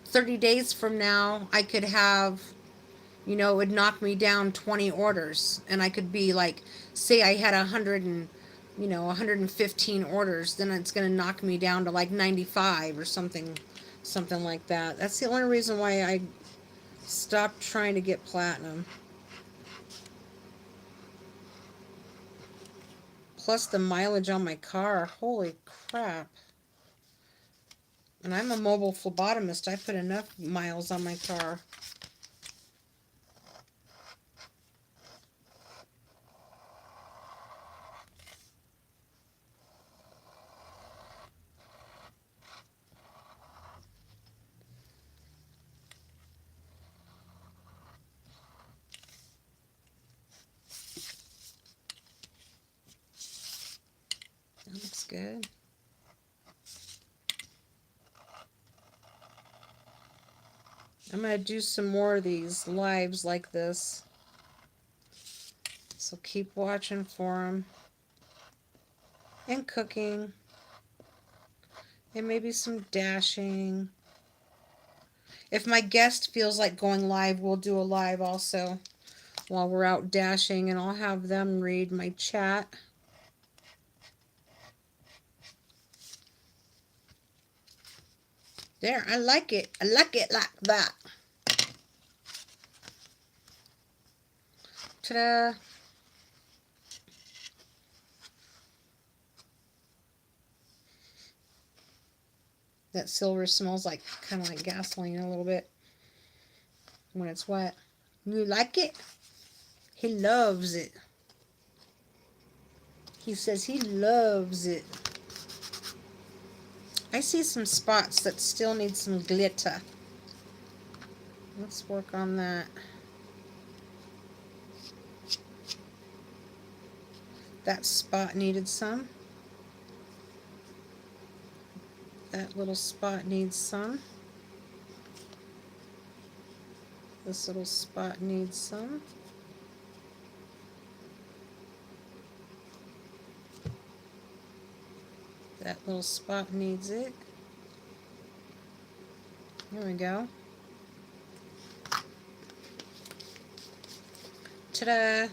30 days from now, I could have, it would knock me down 20 orders. And I could be like, say I had 115 orders, then it's going to knock me down to like 95 or something like that. That's the only reason why I stopped trying to get platinum. Plus the mileage on my car. Holy crap. And I'm a mobile phlebotomist. I put enough miles on my car. That looks good. good. I'm going to do some more of these lives like this. So keep watching for them. And cooking. And maybe some dashing. If my guest feels like going live, we'll do a live also while we're out dashing, and I'll have them read my chat. There, I like it. I like it like that. Ta-da. That silver smells like kind of like gasoline a little bit when it's wet. You like it? He loves it. He says he loves it. I see some spots that still need some glitter. Let's work on that. That spot needed some. That little spot needs some. This little spot needs some. That little spot needs it. There we go. Ta-da!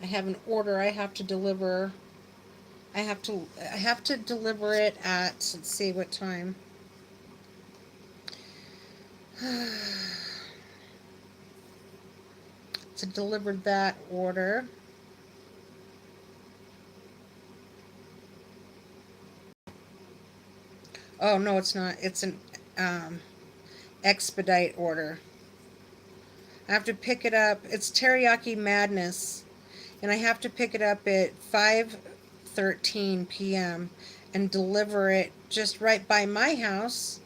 I have an order I have to deliver. I have to deliver it at, let's see what time. To deliver that order. Oh no, it's not. It's an expedite order. I have to pick it up. It's Teriyaki Madness, and I have to pick it up at 5:13 p.m. and deliver it just right by my house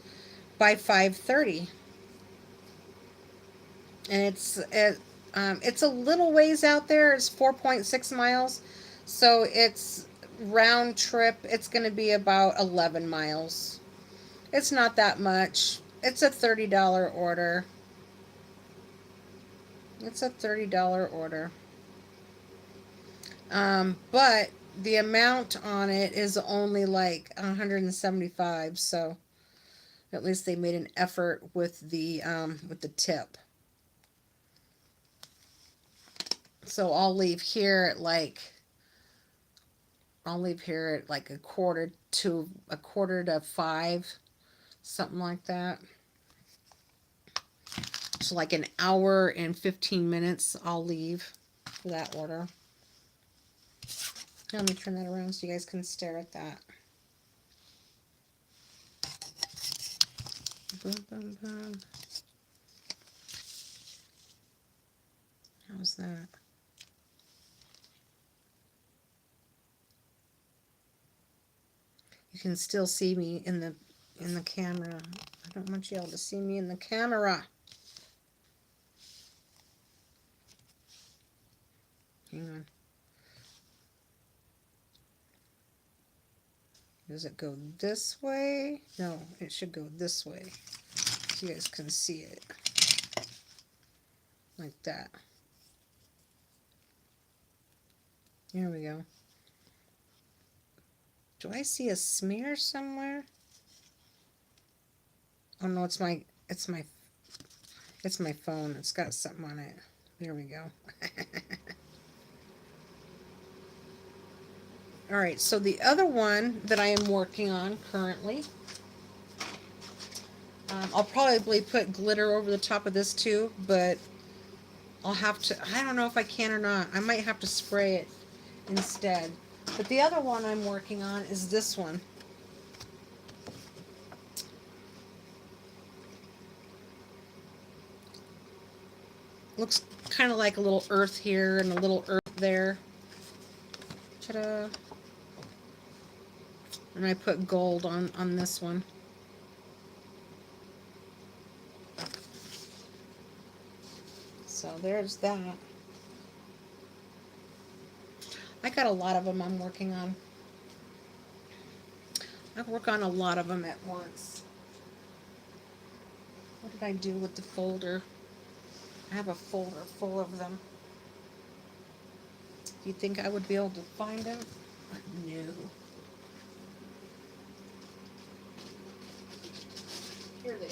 by 5:30. And it's a little ways out there. It's 4.6 miles, so it's round trip. It's going to be about 11 miles. It's not that much. It's a $30 order. It's a $30 order. But the amount on it is only like 175, so at least they made an effort with the tip. So I'll leave here at like a quarter to 5, something like that. So like an hour and 15 minutes I'll leave for that order. Let me turn that around so you guys can stare at that. Boom, boom, boom. How's that? You can still see me in the camera. I don't want y'all to see me in the camera. Hang on. Does it go this way? No, it should go this way. So you guys can see it. Like that. There we go. Do I see a smear somewhere? Oh no, it's my phone. It's got something on it. There we go. All right, so the other one that I am working on currently, I'll probably put glitter over the top of this too, but I'll have to, I don't know if I can or not. I might have to spray it instead. But the other one I'm working on is this one. Looks kind of like a little earth here and a little earth there. Ta-da. And I put gold on this one. So there's that. I got a lot of them I'm working on. I work on a lot of them at once. What did I do with the folder? I have a folder full of them. Do you think I would be able to find them? No. Here they are.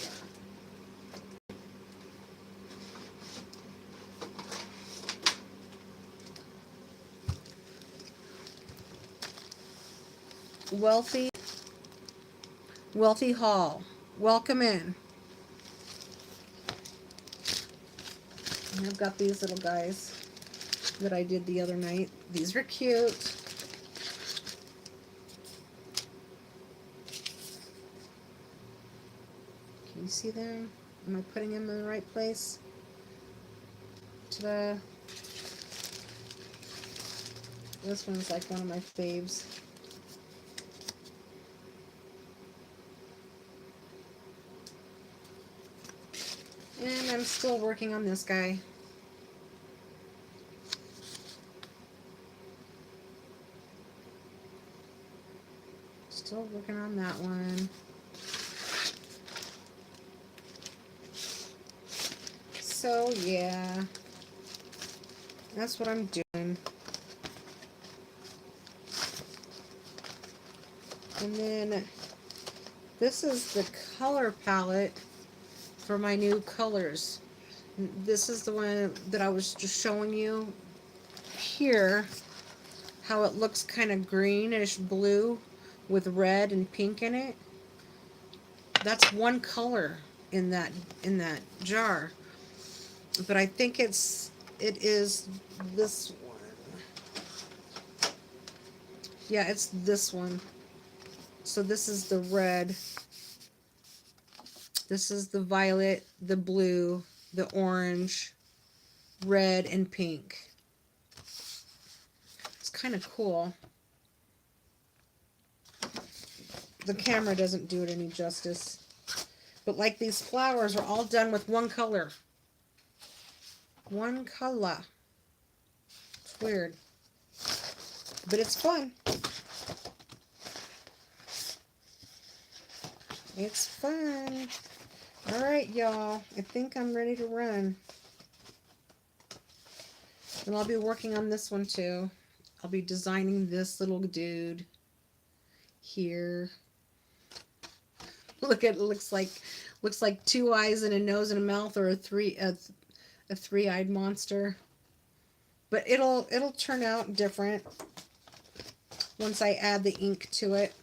Wealthy Hall. Welcome in. And I've got these little guys that I did the other night. These are cute. Can you see them? Am I putting them in the right place? Ta-da. This one's like one of my faves. And I'm still working on this guy. Still working on that one. So yeah, that's what I'm doing. And then this is the color palette for my new colors. This is the one that I was just showing you here, how it looks kind of greenish blue with red and pink in it. That's one color in that jar, but I think it is this one. Yeah, it's this one. So this is the red. This is the violet, the blue, the orange, red, and pink. It's kind of cool. The camera doesn't do it any justice. But like these flowers are all done with one color. One color. It's weird. But it's fun. It's fun. Alright, y'all. I think I'm ready to run. And I'll be working on this one too. I'll be designing this little dude here. Look at it, looks like two eyes and a nose and a mouth, or a three-eyed monster. But it'll turn out different once I add the ink to it.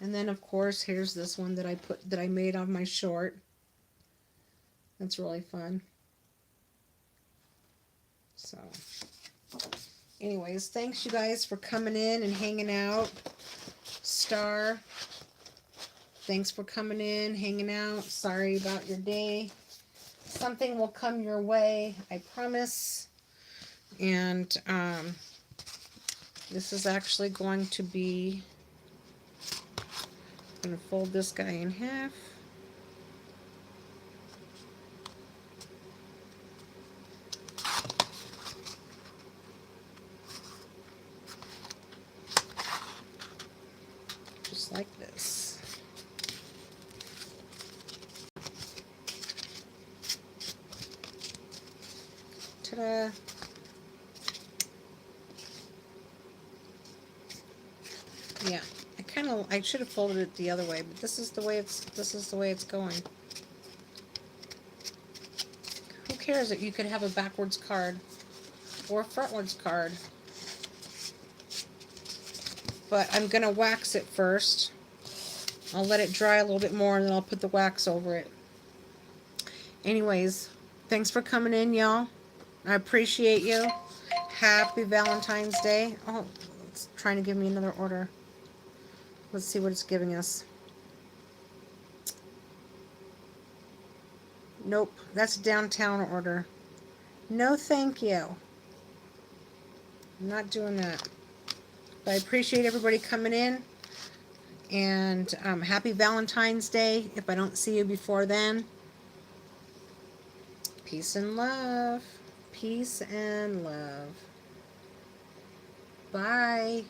And then of course here's this one that I made on my short. That's really fun. So anyways, thanks you guys for coming in and hanging out. Star, thanks for coming in, hanging out. Sorry about your day. Something will come your way, I promise. And this is actually going to be, I'm going to fold this guy in half. Just like this. Ta-da! Yeah, I should have folded it the other way, but this is the way it's going. Who cares that you could have a backwards card or a frontwards card? But I'm gonna wax it first. I'll let it dry a little bit more and then I'll put the wax over it. Anyways, thanks for coming in, y'all. I appreciate you. Happy Valentine's Day. Oh, it's trying to give me another order. Let's see what it's giving us. Nope, that's a downtown order. No, thank you. I'm not doing that. But I appreciate everybody coming in. And happy Valentine's Day if I don't see you before then. Peace and love. Peace and love. Bye.